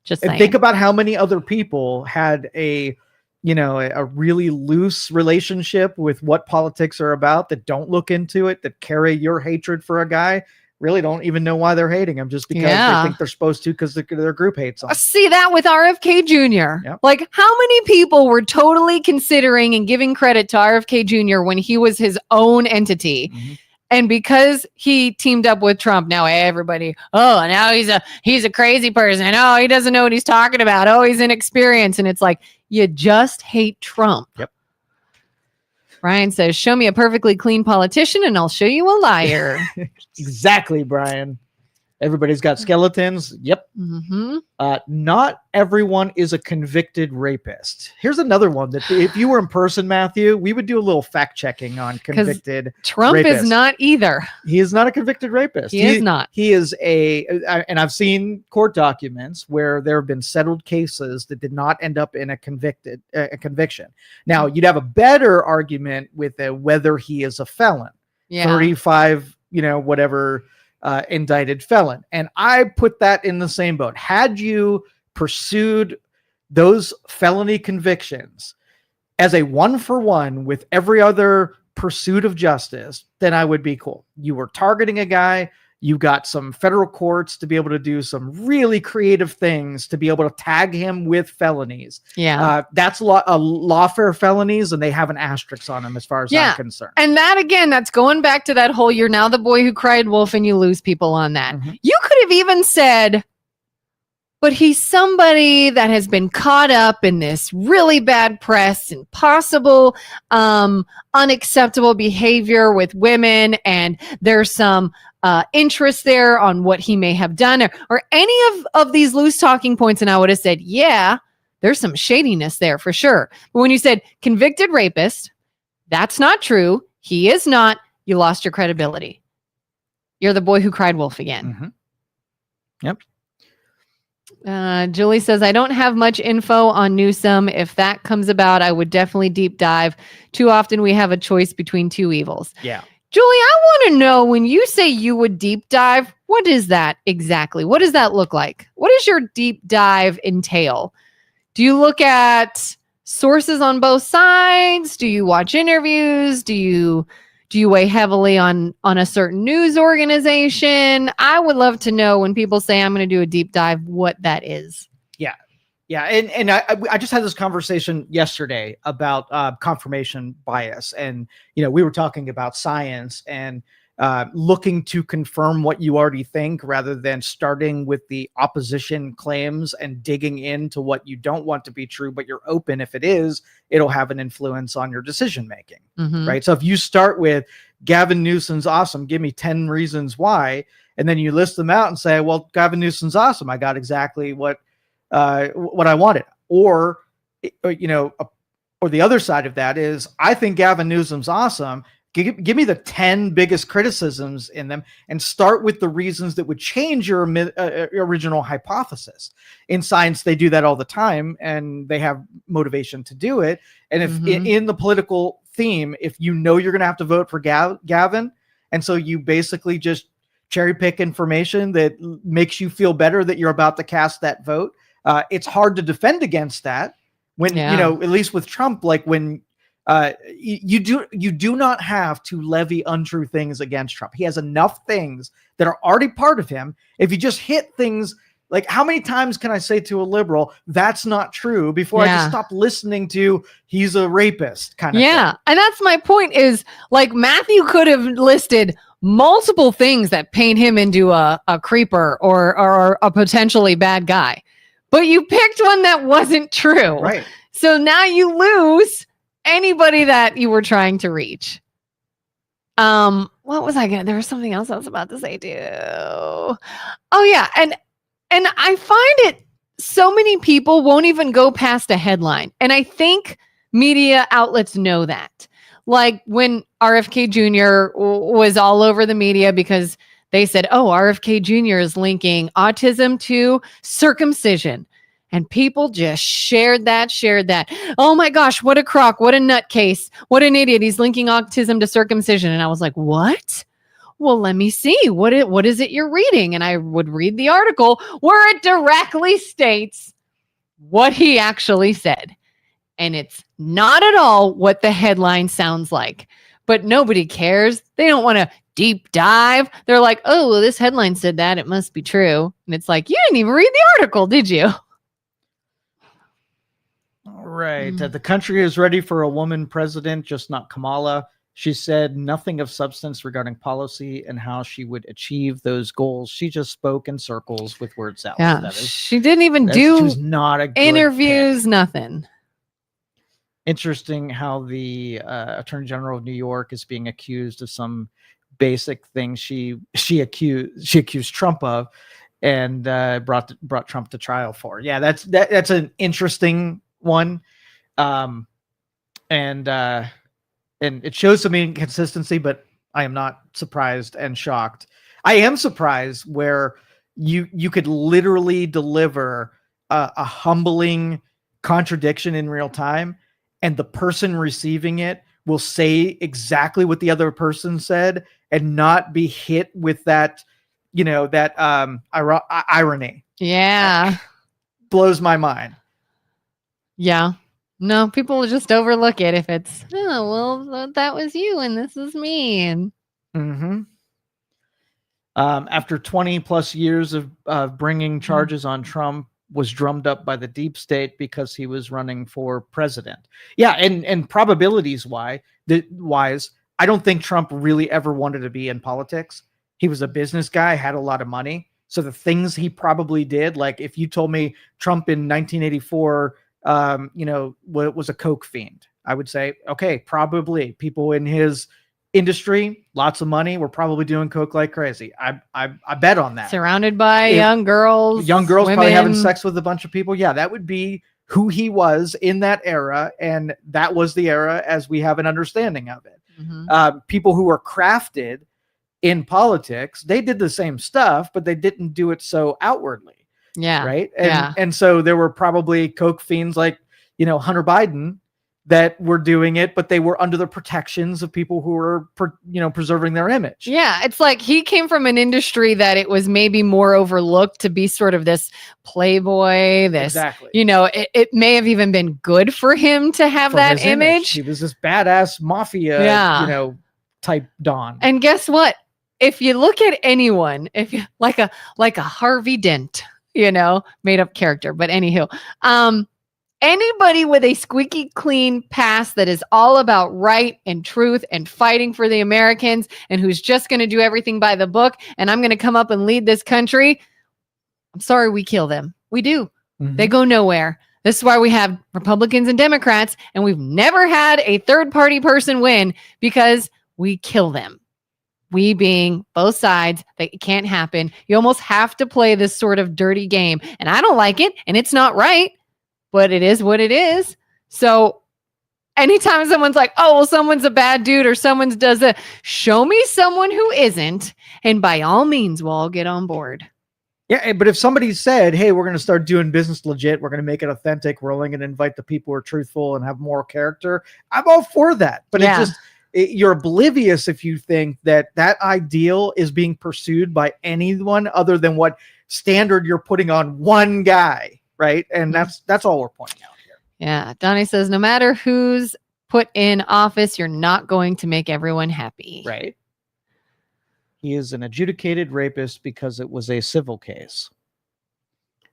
Just saying. Think about how many other people had a really loose relationship with what politics are about, that don't look into it, that carry your hatred for a guy, really don't even know why they're hating him just because they think they're supposed to because their group hates them. See that with RFK Jr. Yep. Like how many people were totally considering and giving credit to RFK Jr. when he was his own entity. Mm-hmm. And because he teamed up with Trump, now everybody, oh, now he's a crazy person. Oh, he doesn't know what he's talking about. Oh, he's inexperienced. And it's like, you just hate Trump. Yep. Brian says, show me a perfectly clean politician and I'll show you a liar. Exactly, Brian. Everybody's got skeletons. Yep. Mm-hmm. Not everyone is a convicted rapist. Here's another one that if you were in person, Matthew, we would do a little fact checking on convicted. Trump rapist. is not either. He is not a convicted rapist. He is not. He is and I've seen court documents where there have been settled cases that did not end up in a conviction. Now, you'd have a better argument with whether he is a felon. Yeah. 35, whatever. Indicted felon. And I put that in the same boat. Had you pursued those felony convictions as a 1-for-1 with every other pursuit of justice, then I would be cool. You were targeting a guy. You got some federal courts to be able to do some really creative things to be able to tag him with felonies. Yeah. That's lawfare felonies, and they have an asterisk on them as far as I'm concerned. And that, again, that's going back to that whole, you're now the boy who cried wolf, and you lose people on that. Mm-hmm. You could have even said, but he's somebody that has been caught up in this really bad press and possible unacceptable behavior with women, and there's some interest there on what he may have done, or any of these loose talking points. And I would have said, yeah, there's some shadiness there for sure. But when you said convicted rapist, that's not true. He is not. You lost your credibility. You're the boy who cried wolf again. Mm-hmm. Yep. Julie says, I don't have much info on Newsom. If that comes about, I would definitely deep dive. Too often we have a choice between two evils. Yeah. Julie, I want to know, when you say you would deep dive, what is that exactly? What does that look like? What does your deep dive entail? Do you look at sources on both sides? Do you watch interviews? Do you weigh heavily on a certain news organization? I would love to know, when people say I'm going to do a deep dive, what that is. Yeah. And I just had this conversation yesterday about confirmation bias. And, we were talking about science and looking to confirm what you already think, rather than starting with the opposition claims and digging into what you don't want to be true, but you're open. If it is, it'll have an influence on your decision making. Mm-hmm. Right. So if you start with Gavin Newsom's awesome, give me 10 reasons why, and then you list them out and say, well, Gavin Newsom's awesome, I got exactly what I wanted. Or the other side of that is, I think Gavin Newsom's awesome. Give me the 10 biggest criticisms in them, and start with the reasons that would change your original hypothesis. In science, they do that all the time, and they have motivation to do it. And if in the political theme, if you're going to have to vote for Gavin, and so you basically just cherry pick information that makes you feel better that you're about to cast that vote, it's hard to defend against that. When at least with Trump, like when you do not have to levy untrue things against Trump. He has enough things that are already part of him. If you just hit things, like, how many times can I say to a liberal, that's not true, before I just stop listening to he's a rapist kind of thing. And that's my point, is like, Matthew could have listed multiple things that paint him into a creeper or a potentially bad guy, but you picked one that wasn't true. Right. So now you lose anybody that you were trying to reach. What was I gonna? There was something else I was about to say too. Oh yeah, and I find it, so many people won't even go past a headline, and I think media outlets know that. Like when RFK Jr. was all over the media because they said, "Oh, RFK Jr. is linking autism to circumcision." And people just shared that. Oh my gosh, what a crock, what a nutcase, what an idiot. He's linking autism to circumcision. And I was like, what? Well, let me see. What is it you're reading? And I would read the article where it directly states what he actually said. And it's not at all what the headline sounds like. But nobody cares. They don't want to deep dive. They're like, oh, well, this headline said that, it must be true. And it's like, you didn't even read the article, did you? Right. The country is ready for a woman president, just not Kamala. She said nothing of substance regarding policy and how she would achieve those goals. She just spoke in circles with word salad. Yeah, she didn't even do she was not a good interviews, pick. nothing. Interesting how the Attorney General of New York is being accused of some basic thing she accused Trump of, and brought Trump to trial for. Yeah, that's an interesting one, and it shows some inconsistency, but I am not surprised and shocked. I am surprised where you could literally deliver a humbling contradiction in real time, and the person receiving it will say exactly what the other person said and not be hit with that, irony. Yeah. Blows my mind. Yeah. No, people will just overlook it if it's, oh, well, that was you and this is me. And after 20 plus years of bringing charges on Trump, was drummed up by the deep state because he was running for president. Yeah, and probabilities wise, I don't think Trump really ever wanted to be in politics. He was a business guy, had a lot of money. So the things he probably did, like if you told me Trump in 1984, was a coke fiend, I would say, okay, probably people in his industry, lots of money, were probably doing coke like crazy. I bet on that. Surrounded by young girls, women. Probably having sex with a bunch of people. Yeah, that would be who he was in that era, and that was the era as we have an understanding of it. People who were crafted in politics, they did the same stuff, but they didn't do it so outwardly. Yeah. Right. And so there were probably coke fiends like, Hunter Biden that were doing it, but they were under the protections of people who were, preserving their image. Yeah. It's like he came from an industry that it was maybe more overlooked to be sort of this playboy, exactly. It may have even been good for him to have that image. He was this badass mafia, type Don. And guess what? If you look at anyone, if you like a Harvey Dent, made up character, but anywho, anybody with a squeaky clean past that is all about right and truth and fighting for the Americans and who's just going to do everything by the book and I'm going to come up and lead this country, I'm sorry, we kill them. We do. They go nowhere. This is why we have Republicans and Democrats, and we've never had a third party person win because we kill them. We being both sides, that it can't happen. You almost have to play this sort of dirty game. And I don't like it, and it's not right, but it is what it is. So anytime someone's like, oh, well, someone's a bad dude or someone does it, show me someone who isn't, and by all means, we'll all get on board. Yeah, but if somebody said, hey, we're going to start doing business legit, we're going to make it authentic, we're only going to invite the people who are truthful and have moral character, I'm all for that. But you're oblivious if you think that ideal is being pursued by anyone other than what standard you're putting on one guy, right? And that's all we're pointing out here. Yeah, Donnie says, no matter who's put in office, you're not going to make everyone happy. Right. He is an adjudicated rapist because it was a civil case.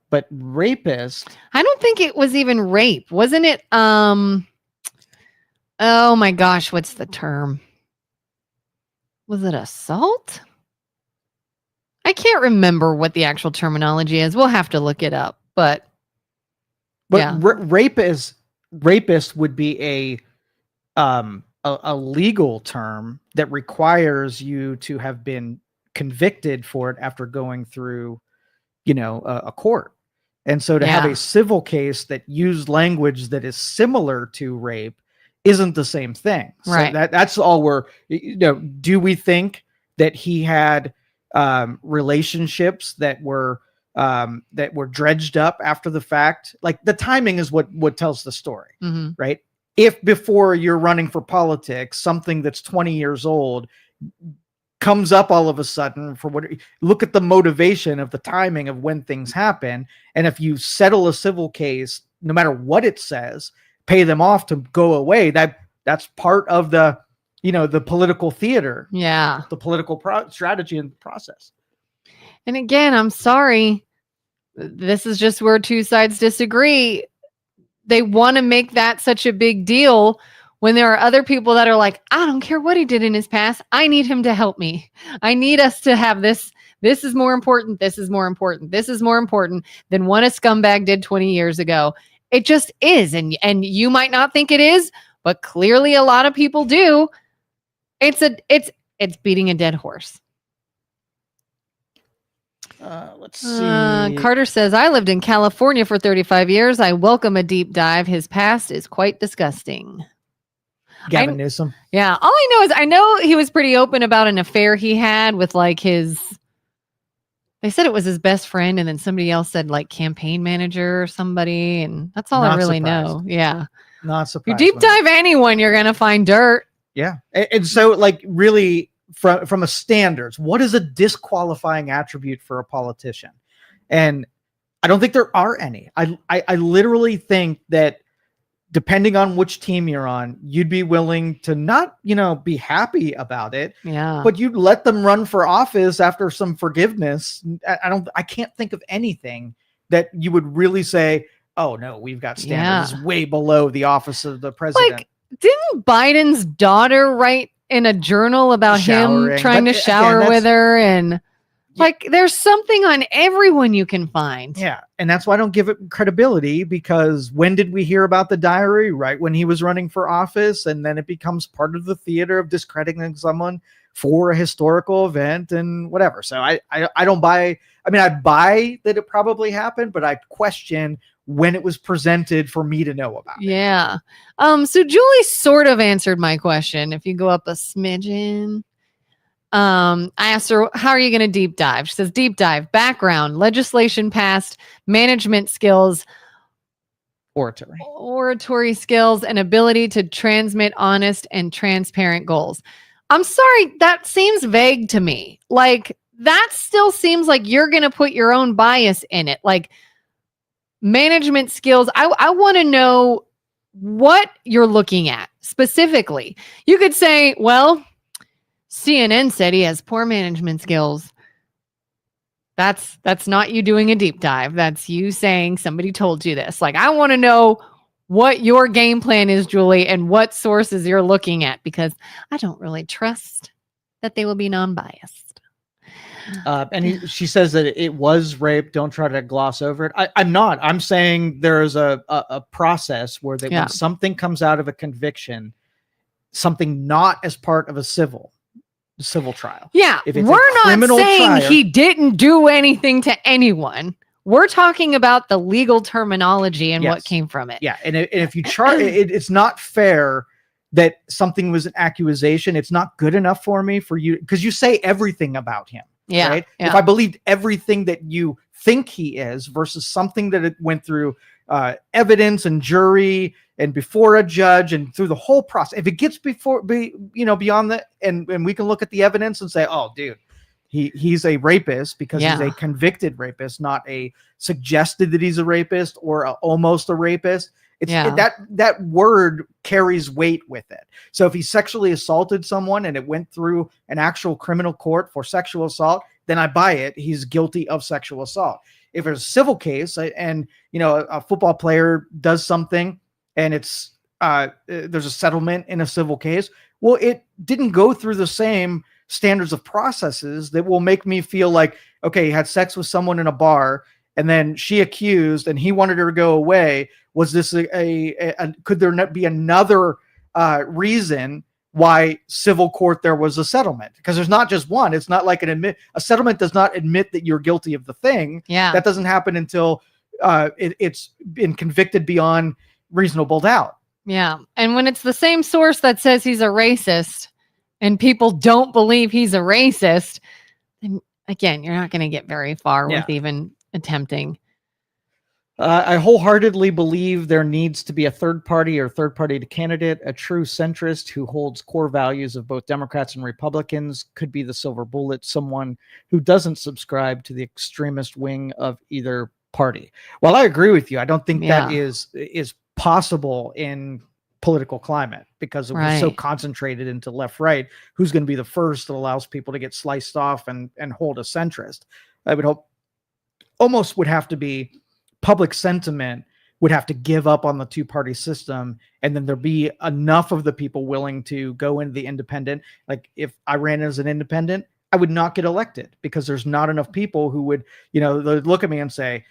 But rapist... I don't think it was even rape. Wasn't it... Oh my gosh, what's the term? Was it assault? I can't remember what the actual terminology is. We'll have to look it up. But yeah. Rapist would be a legal term that requires you to have been convicted for it after going through, a court. And so to have a civil case that used language that is similar to rape isn't the same thing. Right. So that's all we're, do we think that he had relationships that were dredged up after the fact? Like the timing is what tells the story, right? If before you're running for politics, something that's 20 years old comes up all of a sudden look at the motivation of the timing of when things happen. And if you settle a civil case, no matter what it says, pay them off to go away. That's part of the, the political theater. Yeah. The political strategy and process. And again, I'm sorry. This is just where two sides disagree. They want to make that such a big deal when there are other people that are like, I don't care what he did in his past. I need him to help me. I need us to have this. This is more important. This is more important. This is more important than what a scumbag did 20 years ago. It just is. And you might not think it is, but clearly a lot of people do. It's beating a dead horse. Let's see. Carter says, I lived in California for 35 years. I welcome a deep dive. His past is quite disgusting. Gavin Newsom. Yeah. All I know is I know he was pretty open about an affair he had with like they said it was his best friend, and then somebody else said like campaign manager or somebody. And that's all I really know. Yeah. Not surprised. You deep dive anyone, you're going to find dirt. Yeah. And so like really from a standards, what is a disqualifying attribute for a politician? And I don't think there are any. I literally think that depending on which team you're on, you'd be willing to not, be happy about it. Yeah. But you'd let them run for office after some forgiveness. I can't think of anything that you would really say, oh no, we've got standards. This is way below the office of the president. Like, didn't Biden's daughter write in a journal about him trying to shower with her? And like, there's something on everyone you can find. Yeah. And that's why I don't give it credibility, because when did we hear about the diary? Right when he was running for office. And then it becomes part of the theater of discrediting someone for a historical event and whatever. So I don't buy. I mean, I buy that it probably happened, but I question when it was presented for me to know about it. Yeah. So Julie sort of answered my question. If you go up a smidgen, I asked her, how are you going to deep dive? She says, deep dive, background, legislation passed, management skills, oratory skills, and ability to transmit honest and transparent goals. I'm sorry, that seems vague to me. Like, that still seems like you're going to put your own bias in it. Like, management skills, I want to know what you're looking at specifically. You could say, well, CNN said he has poor management skills. That's not you doing a deep dive. That's you saying somebody told you this. Like, I want to know what your game plan is, Julie, and what sources you're looking at, because I don't really trust that they will be non-biased. And she says that it was rape. Don't try to gloss over it. I'm not. I'm saying there's a process where when something comes out of a conviction, something not as part of a civil trial. Yeah, we're not saying he didn't do anything to anyone. We're talking about the legal terminology and what came from it. Yeah, and if you charge, it's not fair that something was an accusation. It's not good enough for me for you, because you say everything about him. Yeah, right? Yeah. If I believed everything that you think he is versus something that it went through evidence and jury and before a judge and through the whole process, if it gets beyond that, and we can look at the evidence and say, oh, dude, he's a rapist because he's a convicted rapist, not a suggested that he's a rapist or almost a rapist. It's that word carries weight with it. So if he sexually assaulted someone and it went through an actual criminal court for sexual assault, then I buy it. He's guilty of sexual assault. If it's a civil case and a football player does something and it's there's a settlement in a civil case, well, it didn't go through the same standards of processes that will make me feel like, okay, he had sex with someone in a bar and then she accused and he wanted her to go away. Was this could there not be another reason why civil court there was a settlement? Because there's not just one. It's not like a settlement does not admit that you're guilty of the thing. Yeah. That doesn't happen until it's been convicted beyond reasonable doubt. Yeah. And when it's the same source that says he's a racist and people don't believe he's a racist, then again, you're not going to get very far with even attempting. I wholeheartedly believe there needs to be a third party candidate, a true centrist who holds core values of both Democrats and Republicans. Could be the silver bullet, someone who doesn't subscribe to the extremist wing of either party. Well, I agree with you. I don't think that is possible in political climate because we're so concentrated into left-right. Who's going to be the first that allows people to get sliced off and hold a centrist? I would hope almost would have to be public sentiment would have to give up on the two-party system, and then there'd be enough of the people willing to go into the independent. Like if I ran as an independent, I would not get elected because there's not enough people who would, they'd look at me and say,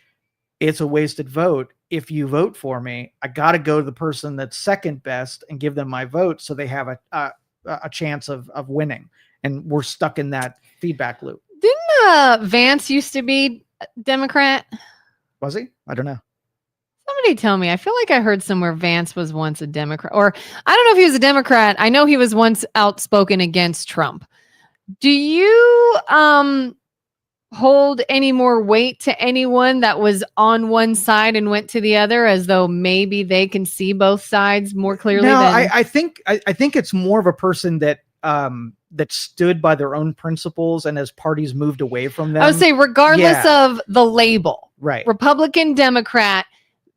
it's a wasted vote. If you vote for me, I got to go to the person that's second best and give them my vote so they have a chance of winning. And we're stuck in that feedback loop. Didn't Vance used to be Democrat? Was he? I don't know. Somebody tell me. I feel like I heard somewhere Vance was once a Democrat, or I don't know if he was a Democrat. I know he was once outspoken against Trump. Do you hold any more weight to anyone that was on one side and went to the other, as though maybe they can see both sides more clearly? No, I think it's more of a person that that stood by their own principles, and as parties moved away from them. I would say regardless of the label, right? Republican, Democrat,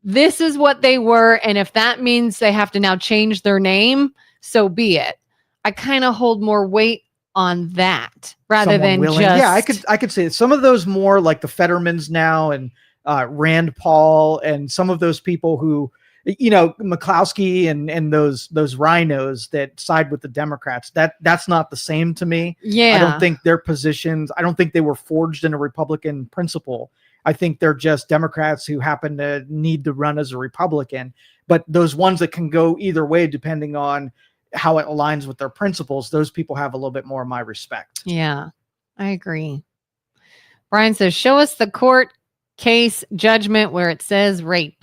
this is what they were. And if that means they have to now change their name, so be it. I kind of hold more weight on that rather Someone than willing. just. Yeah, I could say some of those more like the Fettermans now and Rand Paul and some of those people who, McCloskey and those rhinos that side with the Democrats, that's not the same to me. Yeah. I don't think their positions, I don't think they were forged in a Republican principle. I think they're just Democrats who happen to need to run as a Republican, but those ones that can go either way, depending on how it aligns with their principles, those people have a little bit more of my respect. Yeah, I agree. Brian says, show us the court case judgment where it says rape.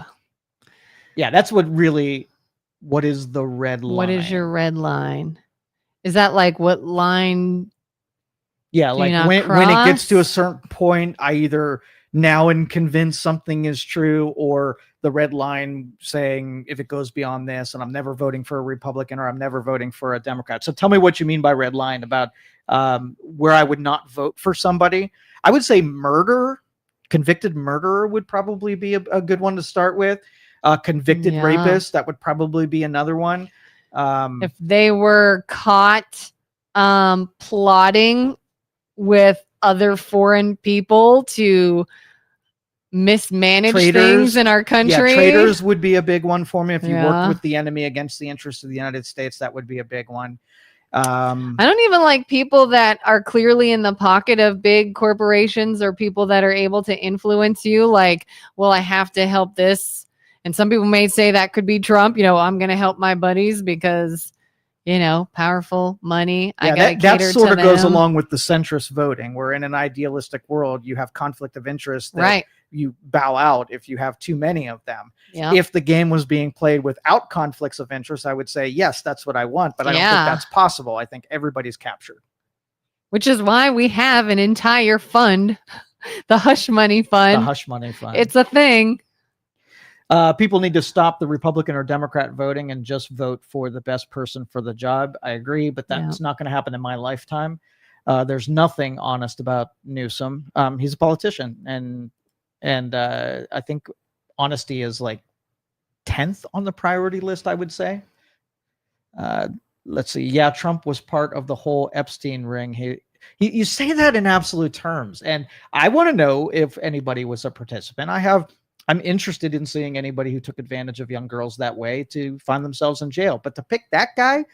Yeah, that's what is the red line? What is your red line? Is that like what line? Yeah, like when it gets to a certain point, I either now and convinced something is true, or the red line saying if it goes beyond this, and I'm never voting for a Republican or I'm never voting for a Democrat. So tell me what you mean by red line about where I would not vote for somebody. I would say convicted murderer would probably be a good one to start with. Convicted rapist, that would probably be another one. If they were caught plotting with other foreign people to mismanage things in our country. Yeah, traitors would be a big one for me. If you worked with the enemy against the interests of the United States, that would be a big one. I don't even like people that are clearly in the pocket of big corporations or people that are able to influence you. Like, well, I have to help this. And some people may say that could be Trump. I'm going to help my buddies because, powerful money. Yeah, that sort of goes along with the centrist voting, where in an idealistic world, you have conflict of interest that you bow out if you have too many of them. Yeah. If the game was being played without conflicts of interest, I would say, yes, that's what I want. But I don't think that's possible. I think everybody's captured. Which is why we have an entire fund, the Hush Money Fund. The Hush Money Fund. It's a thing. People need to stop the Republican or Democrat voting and just vote for the best person for the job. I agree, but that's not going to happen in my lifetime. There's nothing honest about Newsom. He's a politician, and I think honesty is like 10th on the priority list, I would say. Let's see. Yeah, Trump was part of the whole Epstein ring. You say that in absolute terms, and I want to know if anybody was a participant. I'm interested in seeing anybody who took advantage of young girls that way to find themselves in jail. But to pick that guy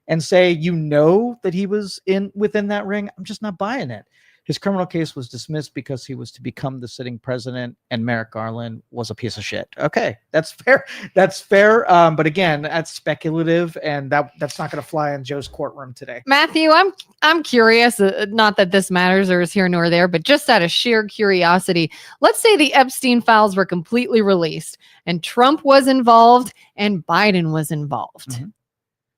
and say, that he was within that ring, I'm just not buying it. His criminal case was dismissed because he was to become the sitting president, and Merrick Garland was a piece of shit. Okay, that's fair. That's fair. But again, that's speculative, and that's not going to fly in Joe's courtroom today. Matthew, I'm curious. Not that this matters or is here nor there, but just out of sheer curiosity, let's say the Epstein files were completely released, and Trump was involved, and Biden was involved. Mm-hmm.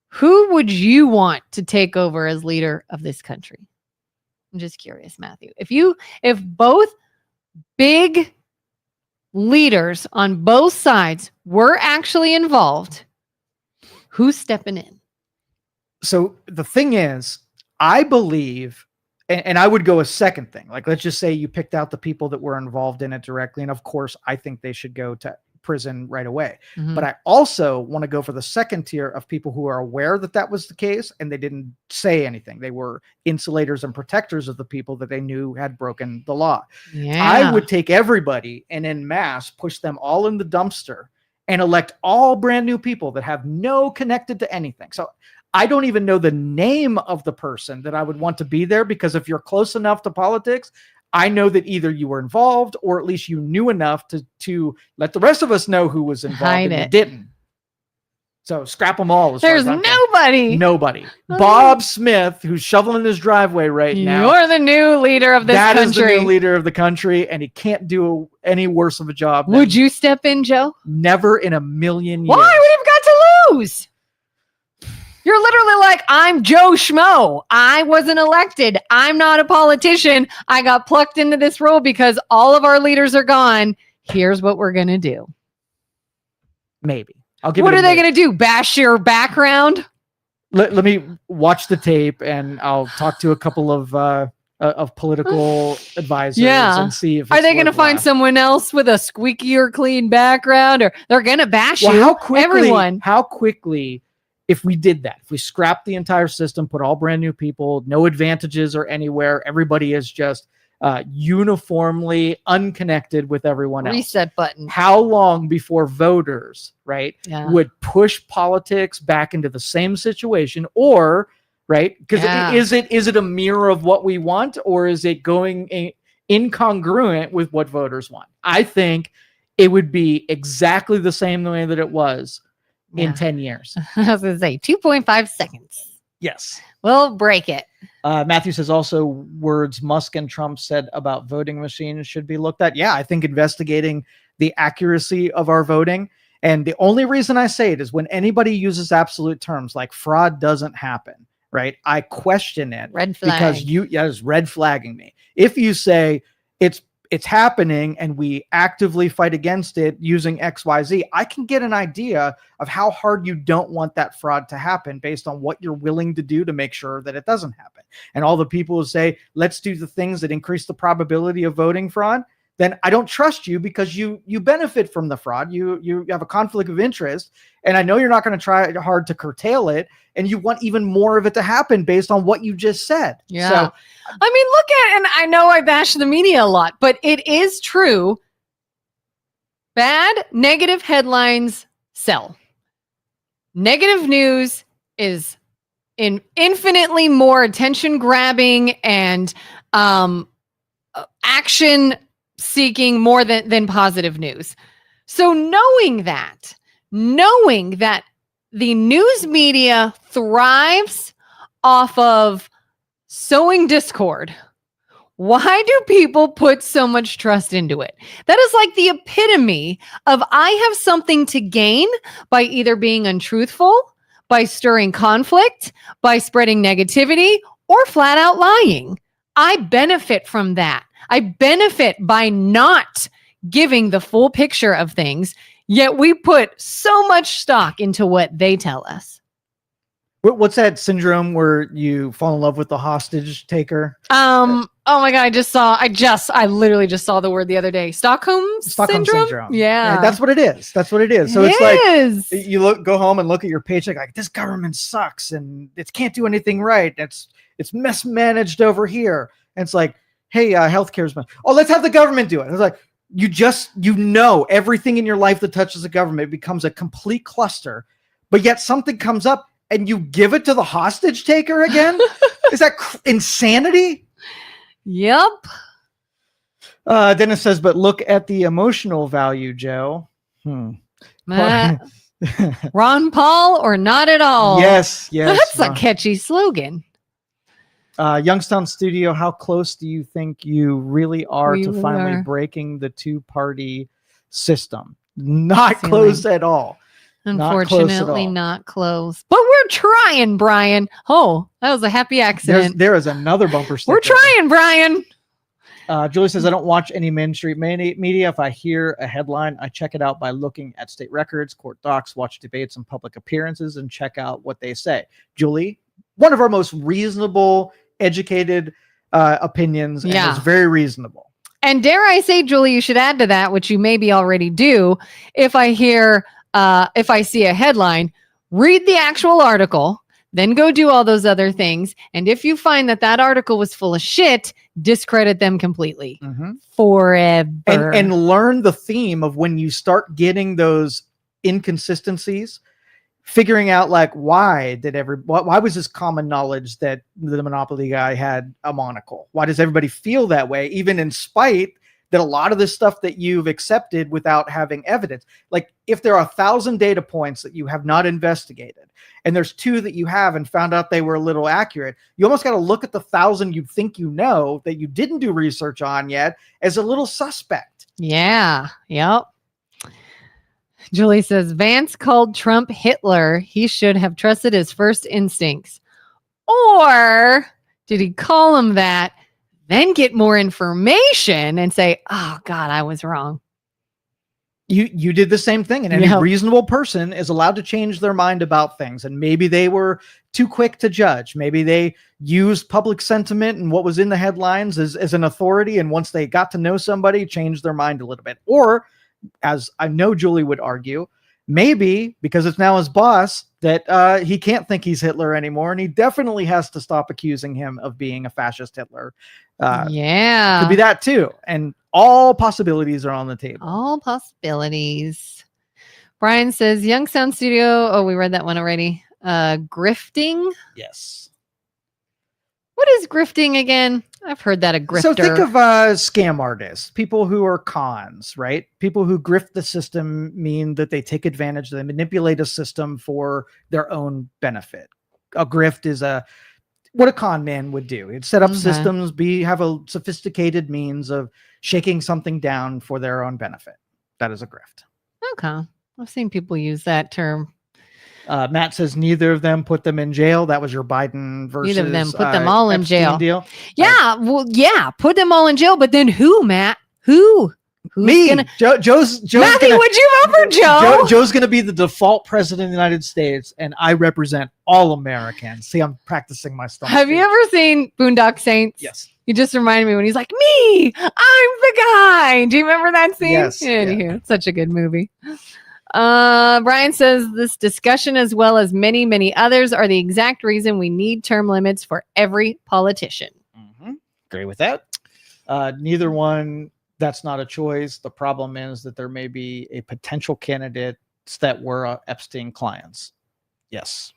Who would you want to take over as leader of this country? I'm just curious, Matthew. If both big leaders on both sides were actually involved, who's stepping in? So the thing is, I believe, and I would go a second thing. Like, let's just say you picked out the people that were involved in it directly. And of course, I think they should go to prison right away. Mm-hmm. But I also want to go for the second tier of people who are aware that was the case and they didn't say anything. They were insulators and protectors of the people that they knew had broken the law. Yeah. I would take everybody and en masse push them all in the dumpster and elect all brand new people that have no connected to anything. So I don't even know the name of the person that I would want to be there, because if you're close enough to politics, I know that either you were involved or at least you knew enough to let the rest of us know who was involved. Hide and it. you didn't. So scrap them all. As There's far as I'm concerned. nobody. Nobody. Bob Smith, who's shoveling his driveway right now. You're the new leader of this country. That is the new leader of the country, and he can't do any worse of a job. Would you step in, Joe? Never in a million years. Why? What have you got to lose? You're literally like, I'm Joe Schmo. I wasn't elected. I'm not a politician. I got plucked into this role because all of our leaders are gone. Here's what we're going to do. Maybe. I'll give What it a are they maybe. going to do? Bash your background? Let me watch the tape, and I'll talk to a couple of political advisors and see if Are it's they going to find worthwhile. someone else with a squeakier clean background, or they're going to bash you? Everyone. How quickly, if we did that, if we scrapped the entire system, put all brand new people, no advantages or anywhere, everybody is just uniformly unconnected with everyone else. Reset button. How long before voters, right, Yeah. would push politics back into the same situation, or right? Because is it a mirror of what we want, or is it going incongruent with what voters want? I think it would be exactly the same way that it was in 10 years. I was going to say 2.5 seconds. Yes. We'll break it. Matthew says also words Musk and Trump said about voting machines should be looked at. Yeah, I think investigating the accuracy of our voting. And the only reason I say it is when anybody uses absolute terms like fraud doesn't happen, right? I question it. Red flag. Because it's red flagging me. If you say it's happening and we actively fight against it using XYZ, I can get an idea of how hard you don't want that fraud to happen based on what you're willing to do to make sure that it doesn't happen. And all the people who say, let's do the things that increase the probability of voting fraud, then I don't trust you, because you benefit from the fraud. You have a conflict of interest, and I know you're not going to try hard to curtail it, and you want even more of it to happen based on what you just said. Yeah. So, I mean, look at, and I know I bash the media a lot, but it is true. Bad, negative headlines sell. Negative news is infinitely more attention grabbing and action seeking more than positive news. So knowing that the news media thrives off of sowing discord, why do people put so much trust into it? That is like the epitome of I have something to gain by either being untruthful, by stirring conflict, by spreading negativity, or flat out lying. I benefit from that. I benefit by not giving the full picture of things, yet we put so much stock into what they tell us. what's that syndrome where you fall in love with the hostage taker? Oh my God, I literally just saw the word the other day. Stockholm syndrome? Yeah. That's what it is. That's what it is. So It it's is. like you go home and look at your paycheck like, this government sucks and it can't do anything right. It's mismanaged over here. And it's like, hey, healthcare's let's have the government do it. It's like, everything in your life that touches the government becomes a complete cluster, but yet something comes up and you give it to the hostage taker again? Is that insanity? Yep. Dennis says, but look at the emotional value, Joe. Ron Paul or not at all? Yes. That's a catchy slogan. Youngstown Studio, how close do you think you really are We to finally are. breaking the two-party system? Not close at all. Unfortunately, not close. But we're trying, Brian. Oh, that was a happy accident. There is another bumper sticker. We're trying, Brian. Julie says, I don't watch any mainstream media. If I hear a headline, I check it out by looking at state records, court docs, watch debates and public appearances, and check out what they say. Julie, one of our most reasonable, educated opinions, and is very reasonable. And dare I say, Julie, you should add to that, which you maybe already do. If I see a headline, read the actual article, then go do all those other things. And if you find that article was full of shit, discredit them completely forever. And learn the theme of when you start getting those inconsistencies, figuring out like why was this common knowledge that the Monopoly guy had a monocle? Why does everybody feel that way, even in spite that a lot of this stuff that you've accepted without having evidence? Like if there are 1,000 data points that you have not investigated and there's 2 that you have and found out they were a little accurate, you almost got to look at the 1,000 you think you know that you didn't do research on yet as a little suspect. Yeah. Yep. Julie says, Vance called Trump Hitler. He should have trusted his first instincts. Or did he call him that, then get more information and say, oh, God, I was wrong? You did the same thing. And any reasonable person is allowed to change their mind about things. And maybe they were too quick to judge. Maybe they used public sentiment and what was in the headlines as an authority. And once they got to know somebody, changed their mind a little bit. Or, as I know Julie would argue, maybe because it's now his boss that he can't think he's Hitler anymore. And he definitely has to stop accusing him of being a fascist Hitler. Could be that too. And all possibilities are on the table. All possibilities. Brian says, Youngstown Studio. Oh, we read that one already. Grifting. Yes. What is grifting again? I've heard that a grifter. So think of scam artists, people who are cons, right? People who grift the system mean that they take advantage, they manipulate a system for their own benefit. A grift is what a con man would do. He'd set up systems, have a sophisticated means of shaking something down for their own benefit. That is a grift. Okay. I've seen people use that term. Matt says neither of them put them in jail. That was your Biden versus neither of them put them all in Epstein jail. Deal. Yeah, well, yeah, put them all in jail. But then who, Matt? Who's me? Joe's Matthew, would you vote for Joe? Joe's going to be the default president of the United States, and I represent all Americans. See, I'm practicing my stuff. Have you ever seen Boondock Saints? Yes. You just reminded me when he's like, me, I'm the guy. Do you remember that scene? Yes. Anywho, it's such a good movie. Brian says this discussion, as well as many, many others, are the exact reason we need term limits for every politician. Mm-hmm. Agree with that. Neither one. That's not a choice. The problem is that there may be a potential candidates that were Epstein clients. Yes.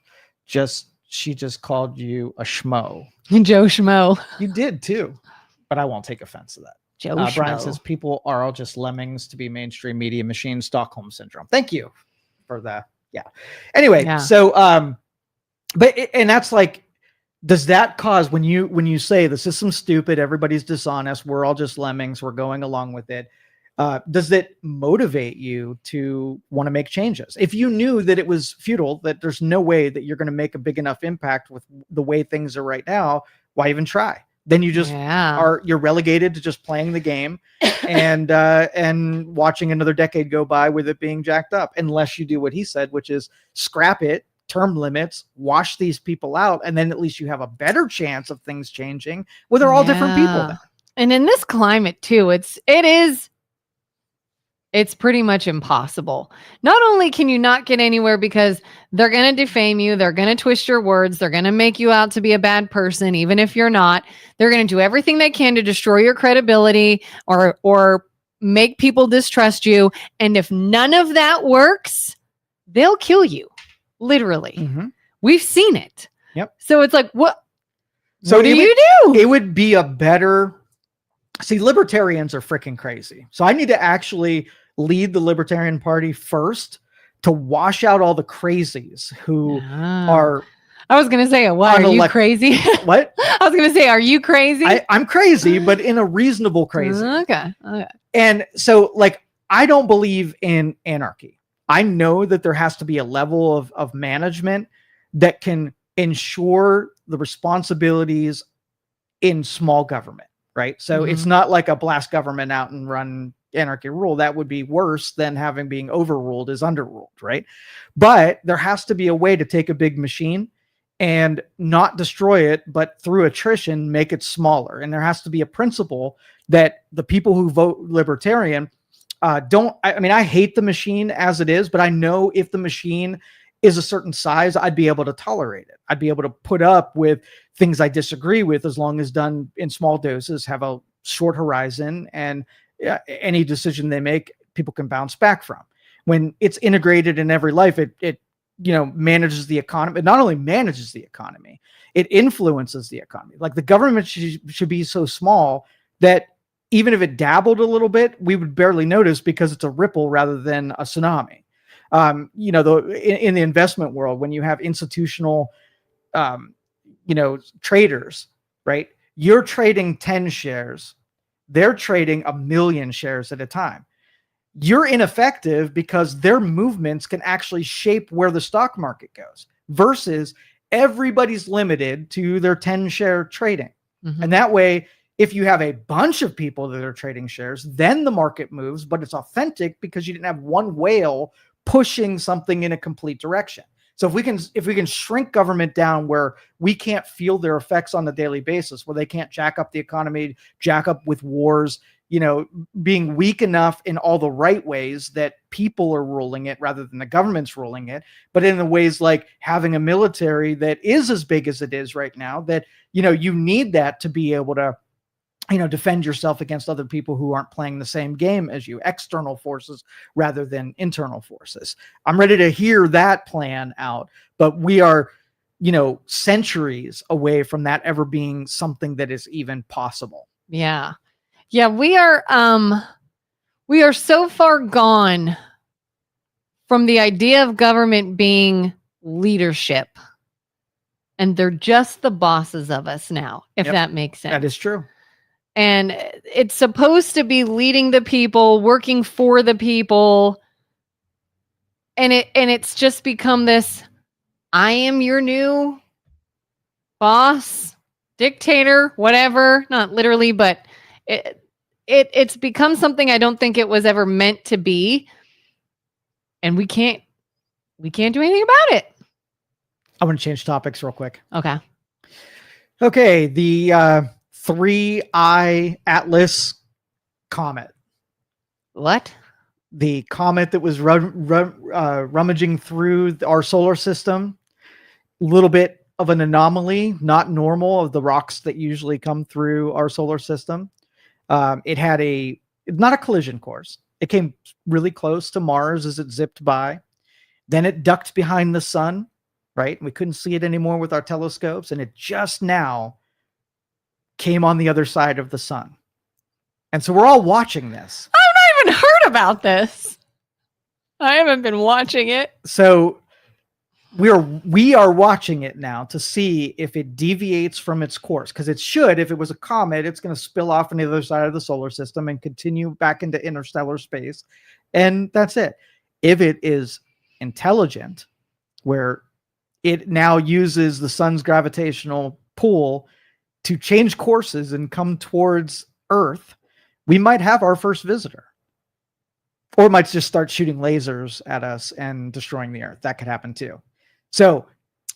She just called you a schmo. Joe Schmo. You did too, but I won't take offense to that. Joe Brian Schmo. says people are all just lemmings to be mainstream media machines. Stockholm syndrome. Thank you for that. Yeah. Anyway, so and that's like, does that cause when you say the system's stupid, everybody's dishonest, we're all just lemmings, we're going along with it? Does that motivate you to want to make changes? If you knew that it was futile, that there's no way that you're going to make a big enough impact with the way things are right now, why even try? Then you just you're relegated to just playing the game and watching another decade go by with it being jacked up, unless you do what he said, which is scrap it, term limits, wash these people out, and then at least you have a better chance of things changing where they're all different people then. And in this climate too, it's pretty much impossible. Not only can you not get anywhere because they're going to defame you, they're going to twist your words, they're going to make you out to be a bad person, even if you're not. They're going to do everything they can to destroy your credibility or make people distrust you. And if none of that works, they'll kill you. Literally. Mm-hmm. We've seen it. Yep. So it's like, what do you do? It would be a better... See, libertarians are freaking crazy. So I need to actually lead the Libertarian Party first to wash out all the crazies who are... I was going to say, what? Are you crazy? What? I was going to say, are you crazy? I'm crazy, but in a reasonable crazy. Okay. And so, like, I don't believe in anarchy. I know that there has to be a level of management that can ensure the responsibilities in small government, right? So it's not like a blast government out and run anarchy rule. That would be worse than having being overruled is underruled, right? But there has to be a way to take a big machine and not destroy it, but through attrition, make it smaller. And there has to be a principle that the people who vote libertarian I hate the machine as it is, but I know if the machine is a certain size, I'd be able to tolerate it. I'd be able to put up with things I disagree with as long as done in small doses, have a short horizon, and any decision they make, people can bounce back from. when it's integrated in every life, it manages the economy. It not only manages the economy, it influences the economy. Like the government should be so small that even if it dabbled a little bit, we would barely notice because it's a ripple rather than a tsunami. In the investment world, when you have institutional, traders, right? You're trading 10 shares. They're trading 1,000,000 shares at a time. You're ineffective because their movements can actually shape where the stock market goes versus everybody's limited to their 10 share trading. Mhm. And that way, if you have a bunch of people that are trading shares, then the market moves, but it's authentic because you didn't have one whale pushing something in a complete direction. So if we can shrink government down where we can't feel their effects on a daily basis, where they can't jack up the economy, jack up with wars, being weak enough in all the right ways that people are ruling it rather than the government's ruling it, but in the ways like having a military that is as big as it is right now, that, you need that to be able to, defend yourself against other people who aren't playing the same game as you, external forces rather than internal forces. I'm ready to hear that plan out, but we are, centuries away from that ever being something that is even possible. Yeah. Yeah, we are so far gone from the idea of government being leadership. And they're just the bosses of us now, if that makes sense. That is true. And it's supposed to be leading the people, working for the people. And it's just become this, I am your new boss, dictator, whatever. Not literally, but it's become something I don't think it was ever meant to be. And we can't do anything about it. I want to change topics real quick. Okay. The 3I Atlas comet. What? The comet that was rummaging through our solar system. A little bit of an anomaly, not normal of the rocks that usually come through our solar system. It had not a collision course. It came really close to Mars as it zipped by. Then it ducked behind the sun, right? We couldn't see it anymore with our telescopes. And it just now came on the other side of the sun. And so we're all watching this. I've not even heard about this. I haven't been watching it. So we are watching it now to see if it deviates from its course, because it should. If it was a comet, it's going to spill off on the other side of the solar system and continue back into interstellar space. And that's it. If it is intelligent, where it now uses the sun's gravitational pull to change courses and come towards Earth, we might have our first visitor. Or it might just start shooting lasers at us and destroying the Earth. That could happen too. So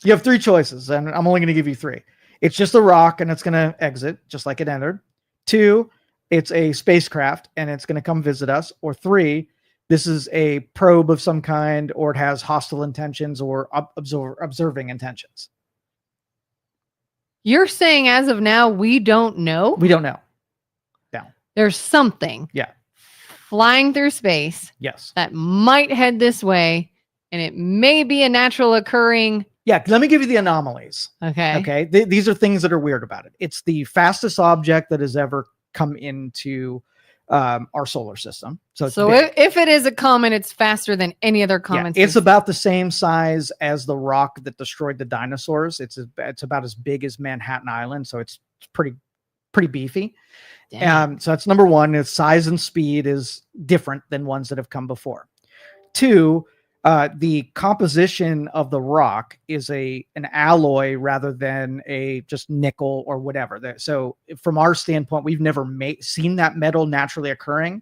you have three choices, and I'm only going to give you three. It's just a rock, and it's going to exit just like it entered. 2, it's a spacecraft, and it's going to come visit us. Or 3, this is a probe of some kind, or it has hostile intentions or observing intentions. You're saying as of now, we don't know? We don't know. No. There's something. Yeah. Flying through space. Yes. That might head this way, and it may be a natural occurring. Yeah. Let me give you the anomalies. Okay. Okay. These are things that are weird about it. It's the fastest object that has ever come into our solar system. So if it is a comet, it's faster than any other comet. Yeah, it's about the same size as the rock that destroyed the dinosaurs. It's about as big as Manhattan Island, so it's pretty beefy. So that's number one. Its size and speed is different than ones that have come before. 2, the composition of the rock is an alloy rather than a just nickel or whatever. So from our standpoint, we've never seen that metal naturally occurring.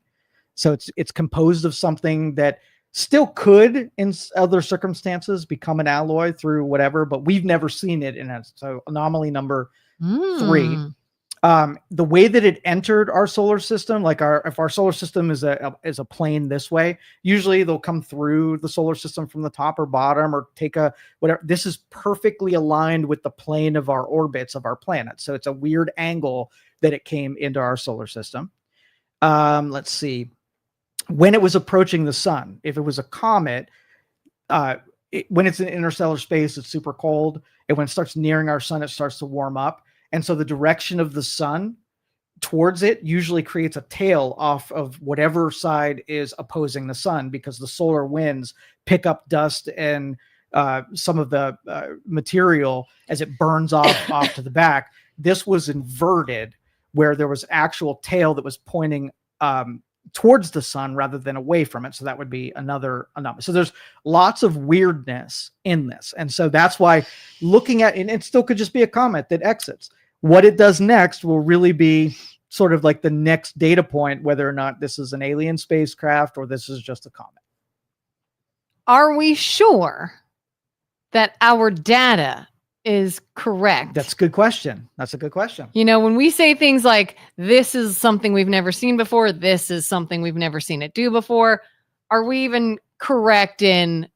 So it's composed of something that still could, in other circumstances, become an alloy through whatever, but we've never seen it in it. So anomaly number 3. The way that it entered our solar system, like if our solar system is a plane this way, usually they'll come through the solar system from the top or bottom or take a whatever. This is perfectly aligned with the plane of our orbits of our planet. So it's a weird angle that it came into our solar system. Let's see. when it was approaching the sun. If it was a comet, when it's in interstellar space, it's super cold. And when it starts nearing our sun, it starts to warm up. And so the direction of the sun towards it usually creates a tail off of whatever side is opposing the sun, because the solar winds pick up dust and some of the material as it burns off to the back. This was inverted, where there was actual tail that was pointing towards the sun rather than away from it. So that would be another anomaly. So there's lots of weirdness in this. And so that's why looking at, and it still could just be a comet that exits. What it does next will really be sort of like the next data point, whether or not this is an alien spacecraft or this is just a comet. Are we sure that our data is correct? That's a good question. That's a good question. You know, when we say things like, this is something we've never seen before, this is something we've never seen it do before, are we even correct in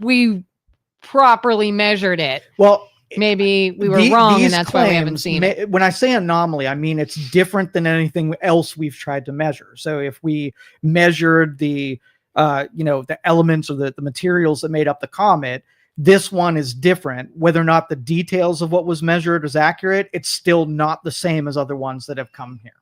we properly measured it? Well, maybe we were wrong and that's why we haven't seen it. When I say anomaly, I mean it's different than anything else we've tried to measure. So if we measured the the elements or the materials that made up the comet, this one is different. Whether or not the details of what was measured is accurate, it's still not the same as other ones that have come here.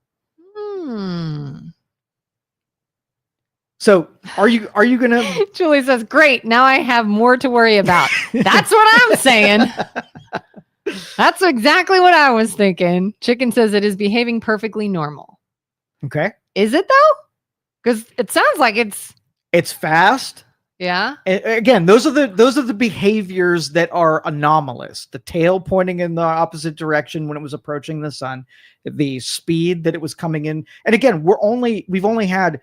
So are you gonna Julie says, great, now I have more to worry about. That's what I'm saying. That's exactly what I was thinking. Chicken says it is behaving perfectly normal. Okay. Is it though? Because it sounds like it's fast. Yeah. Again, those are the behaviors that are anomalous. The tail pointing in the opposite direction when it was approaching the sun, the speed that it was coming in. And again, we've only had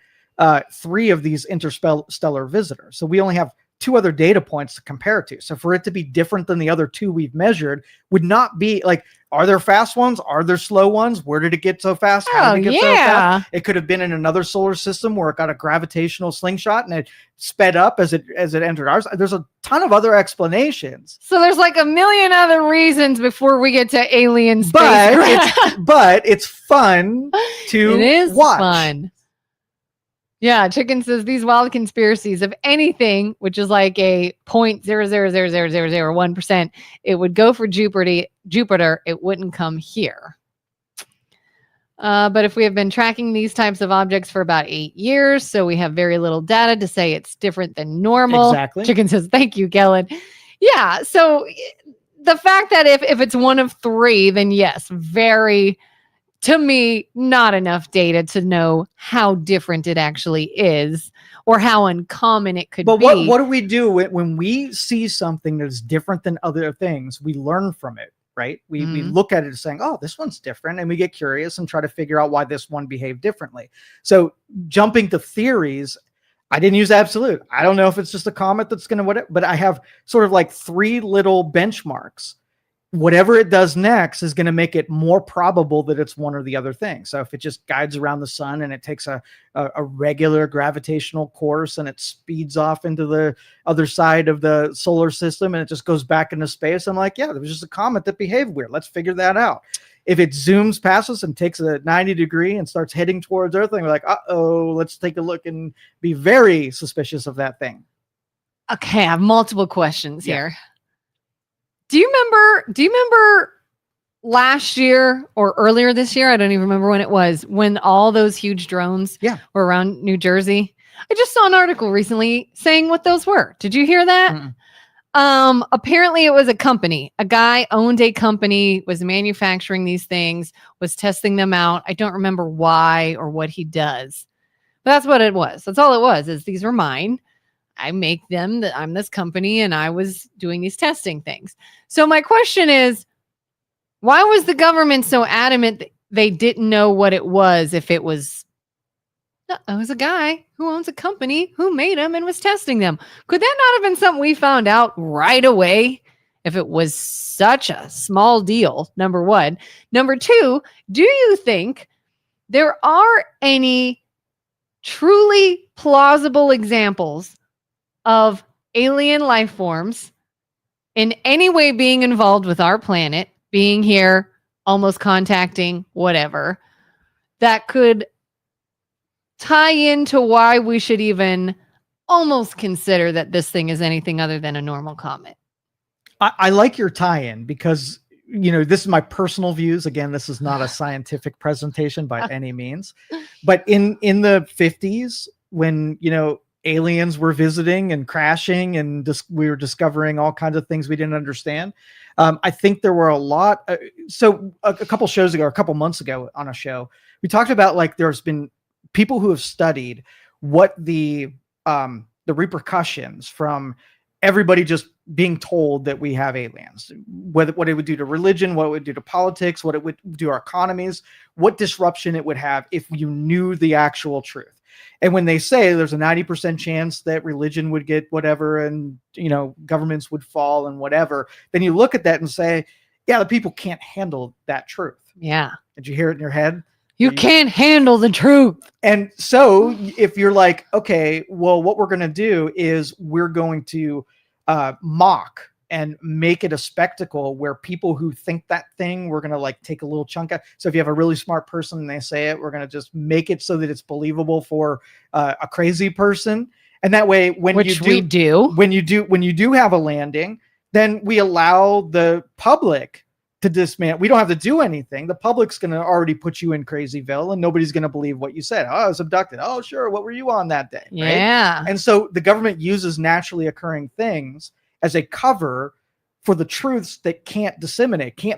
3 of these interstellar visitors. So we only have 2 other data points to compare to. So for it to be different than the other 2 we've measured would not be like, are there fast ones? Are there slow ones? Where did it get so fast? How did it get so fast? It could have been in another solar system where it got a gravitational slingshot and it sped up as it entered ours. There's a ton of other explanations. So there's like a million other reasons before we get to alien space. But it's fun to it is watch. Fun. Yeah, Chicken says these wild conspiracies of anything, which is like a 0.0000001%, it would go for Jupiter. It wouldn't come here. But if we have been tracking these types of objects for about 8 years, so we have very little data to say it's different than normal. Exactly. Chicken says, thank you, Kellen. Yeah, so the fact that if it's one of 3, then yes, very... to me, not enough data to know how different it actually is or how uncommon it could be. But what do we do when we see something that's different than other things? We learn from it, right? We look at it as saying, oh, this one's different. And we get curious and try to figure out why this one behaved differently. So jumping to theories, I didn't use absolute. I don't know if it's just a comet that's going to whatever, but I have sort of like 3 little benchmarks. Whatever it does next is going to make it more probable that it's one or the other thing. So if it just guides around the sun and it takes a regular gravitational course and it speeds off into the other side of the solar system and it just goes back into space, I'm like, yeah, there was just a comet that behaved weird. Let's figure that out. If it zooms past us and takes a 90 degree and starts heading towards Earth, and we're like, uh-oh, let's take a look and be very suspicious of that thing. Okay, I have multiple questions here. Do you remember last year or earlier this year? I don't even remember when it was, when all those huge drones were around New Jersey. I just saw an article recently saying what those were. Did you hear that? Apparently it was a company. A guy owned a company, was manufacturing these things, was testing them out. I don't remember why or what he does. But that's what it was. That's all it was, is these were mine. I make them, that I'm this company, and I was doing these testing things. So my question is, why was the government so adamant that they didn't know what it was if it was a guy who owns a company who made them and was testing them? Could that not have been something we found out right away if it was such a small deal, number one? Number two, do you think there are any truly plausible examples of alien life forms in any way being involved with our planet, being here, almost contacting, whatever, that could tie into why we should even almost consider that this thing is anything other than a normal comet. I like your tie-in because, this is my personal views. Again, this is not a scientific presentation by any means, but in the 50s, when, aliens were visiting and crashing and we were discovering all kinds of things we didn't understand. I think there were a lot. So a couple shows ago, or a couple months ago on a show, we talked about like, there's been people who have studied what the repercussions from everybody just being told that we have aliens, what it would do to religion, what it would do to politics, what it would do to our economies, what disruption it would have if you knew the actual truth. And when they say there's a 90% chance that religion would get whatever and, governments would fall and whatever, then you look at that and say, yeah, the people can't handle that truth. Yeah. Did you hear it in your head? You can't handle the truth. And so if you're like, okay, well, what we're going to do is we're going to mock and make it a spectacle where people who think that thing, we're going to like take a little chunk out. So if you have a really smart person and they say it, we're going to just make it so that it's believable for a crazy person. And that way, when you do have a landing, then we allow the public to dismantle. We don't have to do anything. The public's going to already put you in Crazyville and nobody's going to believe what you said. Oh, I was abducted. Oh, sure. What were you on that day? Yeah. Right? And so the government uses naturally occurring things as a cover for the truths that can't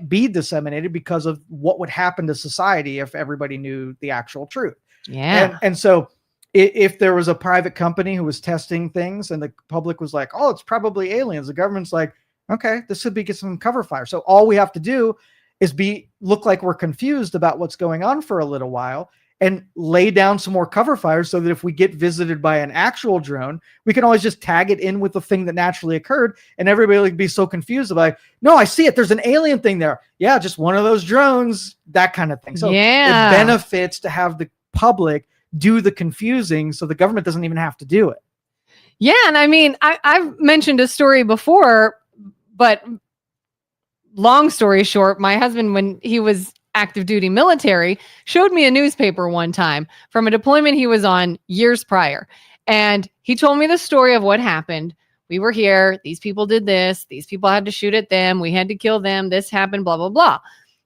be disseminated because of what would happen to society if everybody knew the actual truth. Yeah. And so if there was a private company who was testing things and the public was like, oh, it's probably aliens, the government's like, okay, this should be get some cover fire. So all we have to do is look like we're confused about what's going on for a little while and lay down some more cover fire so that if we get visited by an actual drone, we can always just tag it in with the thing that naturally occurred. And everybody would be so confused about, no, I see it. There's an alien thing there. Yeah, just one of those drones, that kind of thing. So it benefits to have the public do the confusing so the government doesn't even have to do it. Yeah. And I mean, I've mentioned a story before, but long story short, my husband, when he was active duty military, showed me a newspaper one time from a deployment he was on years prior. And he told me the story of what happened. We were here. These people did this. These people had to shoot at them. We had to kill them. This happened, blah, blah, blah.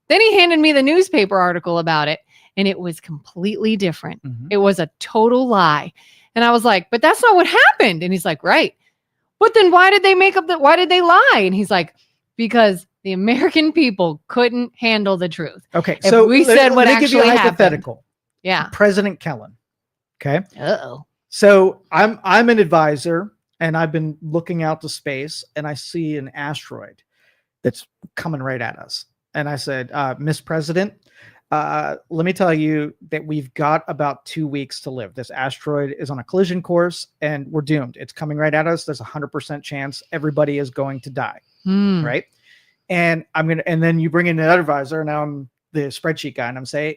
Then he handed me the newspaper article about it, and it was completely different. Mm-hmm. It was a total lie. And I was like, but that's not what happened. And he's like, right. But then why did they why did they lie? And he's like, because the American people couldn't handle the truth. Okay. If so we said what actually give you a hypothetical. Happened. Yeah. President Kellen. Okay. Uh-oh. So I'm an advisor and I've been looking out to space and I see an asteroid that's coming right at us. And I said, Miss President, let me tell you that we've got about 2 weeks to live. This asteroid is on a collision course and we're doomed. It's coming right at us. There's 100% chance everybody is going to die. Right. And and then you bring in another advisor. Now I'm the spreadsheet guy and I'm saying,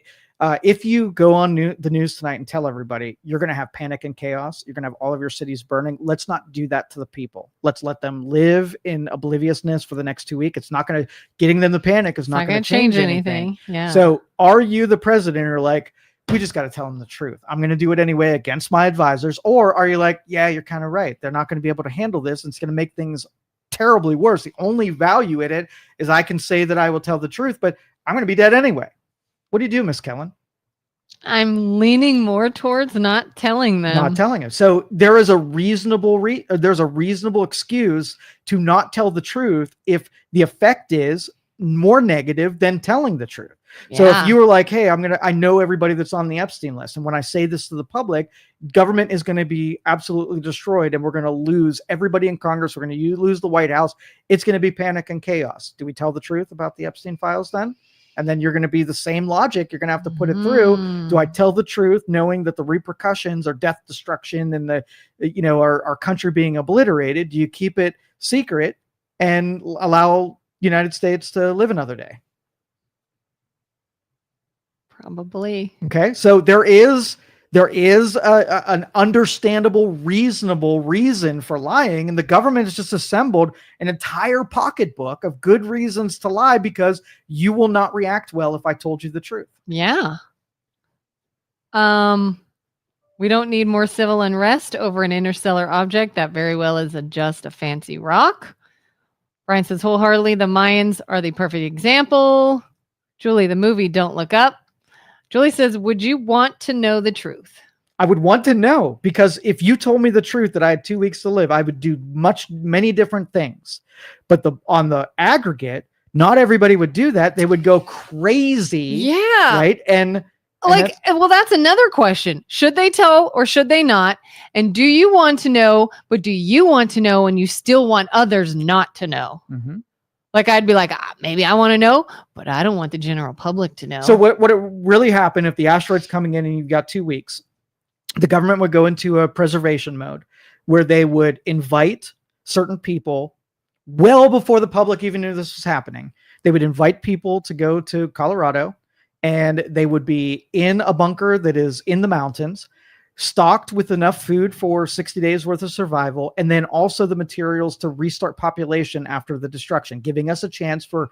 if you go on the news tonight and tell everybody you're going to have panic and chaos, you're going to have all of your cities burning. Let's not do that to the people. Let's let them live in obliviousness for the next 2 weeks. It's not going to getting them to panic is not going to change anything. Yeah. So are you the president or like, we just got to tell them the truth. I'm going to do it anyway against my advisors. Or are you like, yeah, you're kind of right. They're not going to be able to handle this. And it's going to make things terribly worse. The only value in it is I can say that I will tell the truth, but I'm going to be dead anyway. What do you do, Miss Kellen? I'm leaning more towards not telling them. Not telling them. So there is a reasonable there's a reasonable excuse to not tell the truth if the effect is more negative than telling the truth. Yeah. So if you were like, hey, I know everybody that's on the Epstein list. And when I say this to the public, government is going to be absolutely destroyed and we're going to lose everybody in Congress. We're going to lose the White House. It's going to be panic and chaos. Do we tell the truth about the Epstein files then? And then you're going to be the same logic. You're going to have to put it through. Do I tell the truth knowing that the repercussions are death, destruction, and our country being obliterated? Do you keep it secret and allow United States to live another day? Probably. Okay. So there is an understandable, reasonable reason for lying. And the government has just assembled an entire pocketbook of good reasons to lie because you will not react well if I told you the truth. Yeah. We don't need more civil unrest over an interstellar object that very well is just a fancy rock. Brian says wholeheartedly, the Mayans are the perfect example. Julie, the movie Don't Look Up. Julie says, would you want to know the truth? I would want to know, because if you told me the truth that I had 2 weeks to live, I would do many different things. But on the aggregate, not everybody would do that. They would go crazy. Yeah. Right. And well, that's another question. Should they tell or should they not? And do you want to know, but do you want to know and you still want others not to know? Mm-hmm. Like, I'd be like, maybe I want to know, but I don't want the general public to know. So what would really happen if the asteroid's coming in and you've got 2 weeks? The government would go into a preservation mode where they would invite certain people well before the public even knew this was happening. They would invite people to go to Colorado, and they would be in a bunker that is in the mountains, stocked with enough food for 60 days worth of survival, and then also the materials to restart population after the destruction, giving us a chance for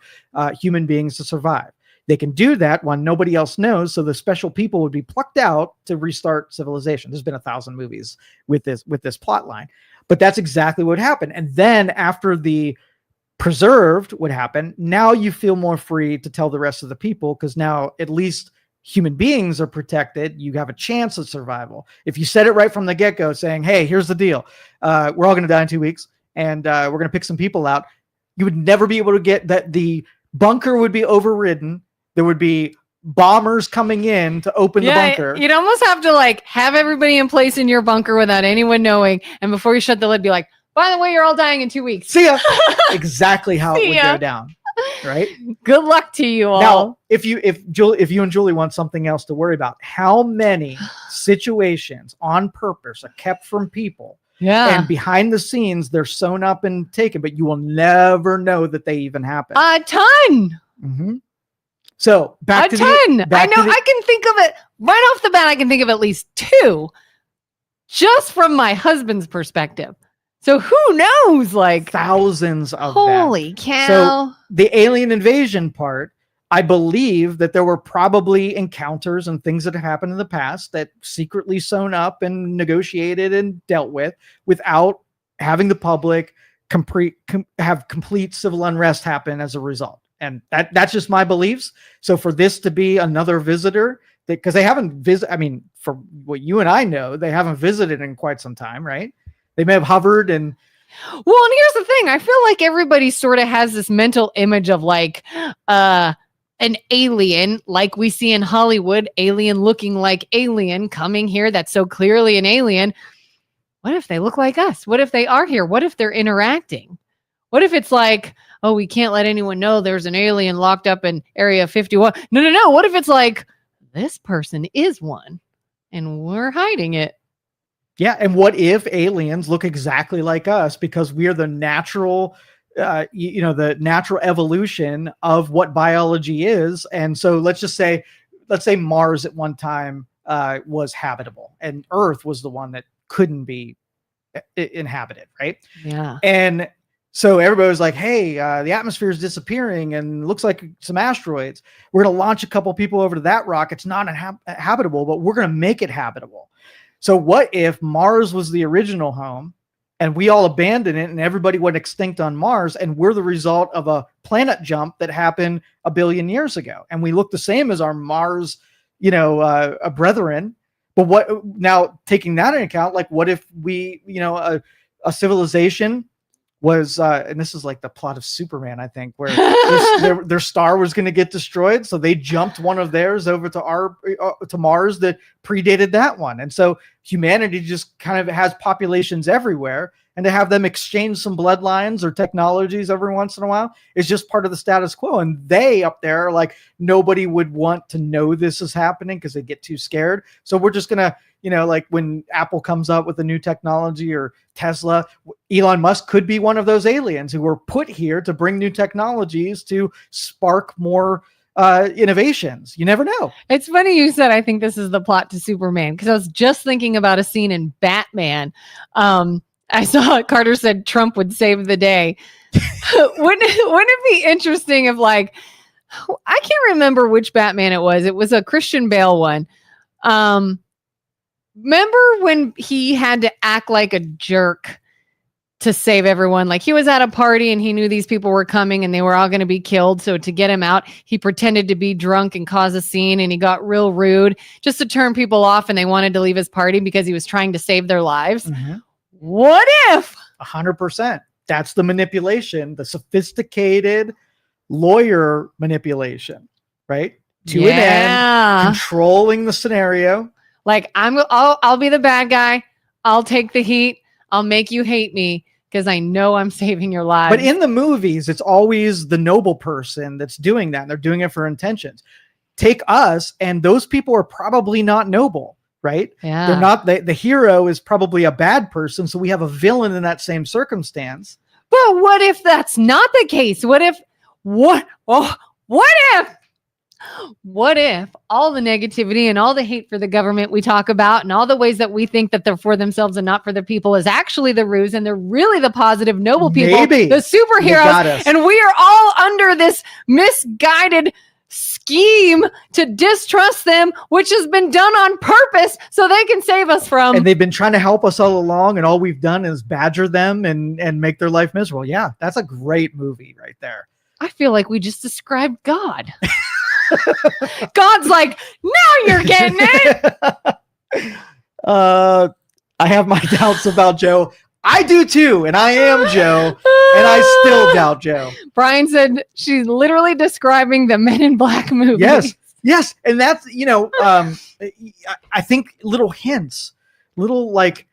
human beings to survive. They can do that when nobody else knows, so the special people would be plucked out to restart civilization. There's been 1,000 movies with this plot line, but that's exactly what happened. And then after the preserved would happen, now you feel more free to tell the rest of the people, because now at least human beings are protected. You have a chance of survival. If you said it right from the get-go, saying, hey, here's the deal. We're all going to die in 2 weeks, and we're going to pick some people out. You would never be able to get that. The bunker would be overridden. There would be bombers coming in to open the bunker. You'd almost have to have everybody in place in your bunker without anyone knowing. And before you shut the lid, be like, by the way, you're all dying in 2 weeks. See ya. Exactly how it would go down. Right. Good luck to you all. Now, if you and Julie want something else to worry about, how many situations on purpose are kept from people? Yeah. And behind the scenes, they're sewn up and taken, but you will never know that they even happen. A ton. Mm-hmm. So back to a ton. I can think of it right off the bat. I can think of at least 2 just from my husband's perspective. So who knows? Thousands of holy cow. So the alien invasion part, I believe that there were probably encounters and things that have happened in the past that secretly sewn up and negotiated and dealt with without having the public have complete civil unrest happen as a result. And that's just my beliefs. So for this to be another visitor, because they haven't visited, I mean, for what you and I know, they haven't visited in quite some time, right? They may have hovered and. Well, and here's the thing. I feel like everybody sort of has this mental image of an alien, like we see in Hollywood, alien looking like alien coming here. That's so clearly an alien. What if they look like us? What if they are here? What if they're interacting? What if it's like, oh, we can't let anyone know there's an alien locked up in Area 51? No. What if it's like, this person is one and we're hiding it? Yeah. And what if aliens look exactly like us because we are the natural, the natural evolution of what biology is? And so let's say Mars at one time was habitable and Earth was the one that couldn't be inhabited. Right. Yeah. And so everybody was like, hey, the atmosphere is disappearing and looks like some asteroids. We're going to launch a couple people over to that rock. It's not habitable, but we're going to make it habitable. So what if Mars was the original home and we all abandoned it and everybody went extinct on Mars and we're the result of a planet jump that happened 1 billion years ago? And we look the same as our Mars, brethren. But what now, taking that into account, what if we, a civilization was, and this is like the plot of Superman, I think, where their star was going to get destroyed. So they jumped one of theirs over to Mars that predated that one. And so humanity just kind of has populations everywhere. And to have them exchange some bloodlines or technologies every once in a while is just part of the status quo. And they up there are like, nobody would want to know this is happening because they get too scared. So we're just going to, like when Apple comes up with a new technology or Tesla, Elon Musk could be one of those aliens who were put here to bring new technologies to spark more innovations. You never know. It's funny you said, I think this is the plot to Superman, because I was just thinking about a scene in Batman. I saw Carter said Trump would save the day. Wouldn't it be interesting if I can't remember which Batman it was. It was a Christian Bale one. remember when he had to act like a jerk to save everyone? Like he was at a party and he knew these people were coming and they were all going to be killed. So to get him out, he pretended to be drunk and cause a scene, and he got real rude just to turn people off, and they wanted to leave his party because he was trying to save their lives. Mm-hmm. What if? 100%. That's the manipulation, the sophisticated lawyer manipulation, right? To an end, controlling the scenario. Like I'll be the bad guy. I'll take the heat. I'll make you hate me because I know I'm saving your lives. But in the movies, it's always the noble person that's doing that. And they're doing it for intentions. Take us, and those people are probably not noble, right? Yeah. They're not. The hero is probably a bad person. So we have a villain in that same circumstance. But what if that's not the case? What if all the negativity and all the hate for the government we talk about and all the ways that we think that they're for themselves and not for the people is actually the ruse, and they're really the positive, noble people, Maybe. the superheroes, and we are all under this misguided scheme to distrust them, which has been done on purpose so they can save us from. And they've been trying to help us all along, and all we've done is badger them and make their life miserable. Yeah, that's a great movie right there. I feel like we just described God. God's like, now you're getting it. I have my doubts about Joe. I do too, and I am Joe, and I still doubt Joe. Brian said she's literally describing the Men in Black movie. Yes, and that's, I think little hints, little like,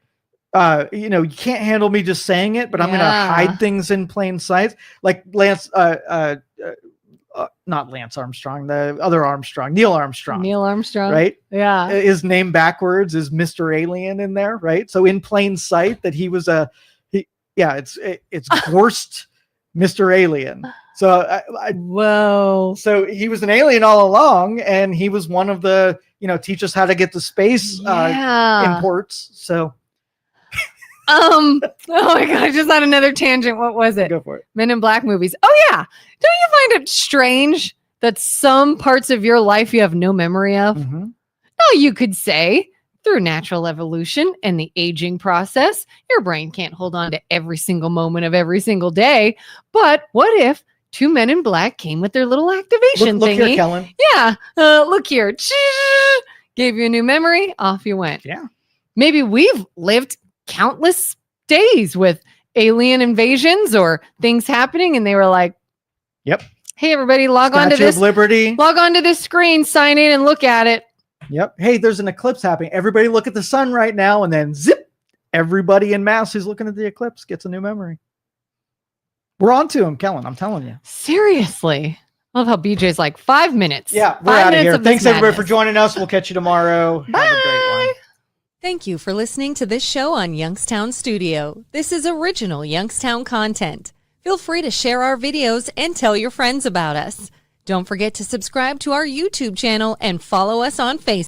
you can't handle me just saying it, but I'm going to hide things in plain sight. Like not Lance Armstrong, the other Armstrong, Neil Armstrong, right? Yeah. His name backwards is Mr. Alien in there, right? So in plain sight that he was it's Gorst Mr. Alien. So whoa. So he was an alien all along, and he was one of the, teach us how to get to space imports. So oh my God, I just had another tangent. What was it? Go for it. Men in Black movies. Oh yeah. Don't you find it strange that some parts of your life you have no memory of? Mm-hmm. No, you could say through natural evolution and the aging process, your brain can't hold on to every single moment of every single day. But what if 2 Men in Black came with their little activation look thingy? Here, Kellen. Yeah. Look here. Gave you a new memory. Off you went. Yeah. Maybe we've lived countless days with alien invasions or things happening, and they were like, yep, hey everybody, log Statue on to this of Liberty, log on to this screen, sign in and look at it. Yep. Hey, there's an eclipse happening, everybody look at the sun right now, and then zip, everybody in mass who's looking at the eclipse gets a new memory. We're on to him, Kellen, I'm telling you. Seriously. I love how BJ's like 5 minutes. Yeah, we're out of here. Thanks everybody for joining us. We'll catch you tomorrow. Bye. Have a great one. Thank you for listening to this show on Youngstown Studio. This is original Youngstown content. Feel free to share our videos and tell your friends about us. Don't forget to subscribe to our YouTube channel and follow us on Facebook.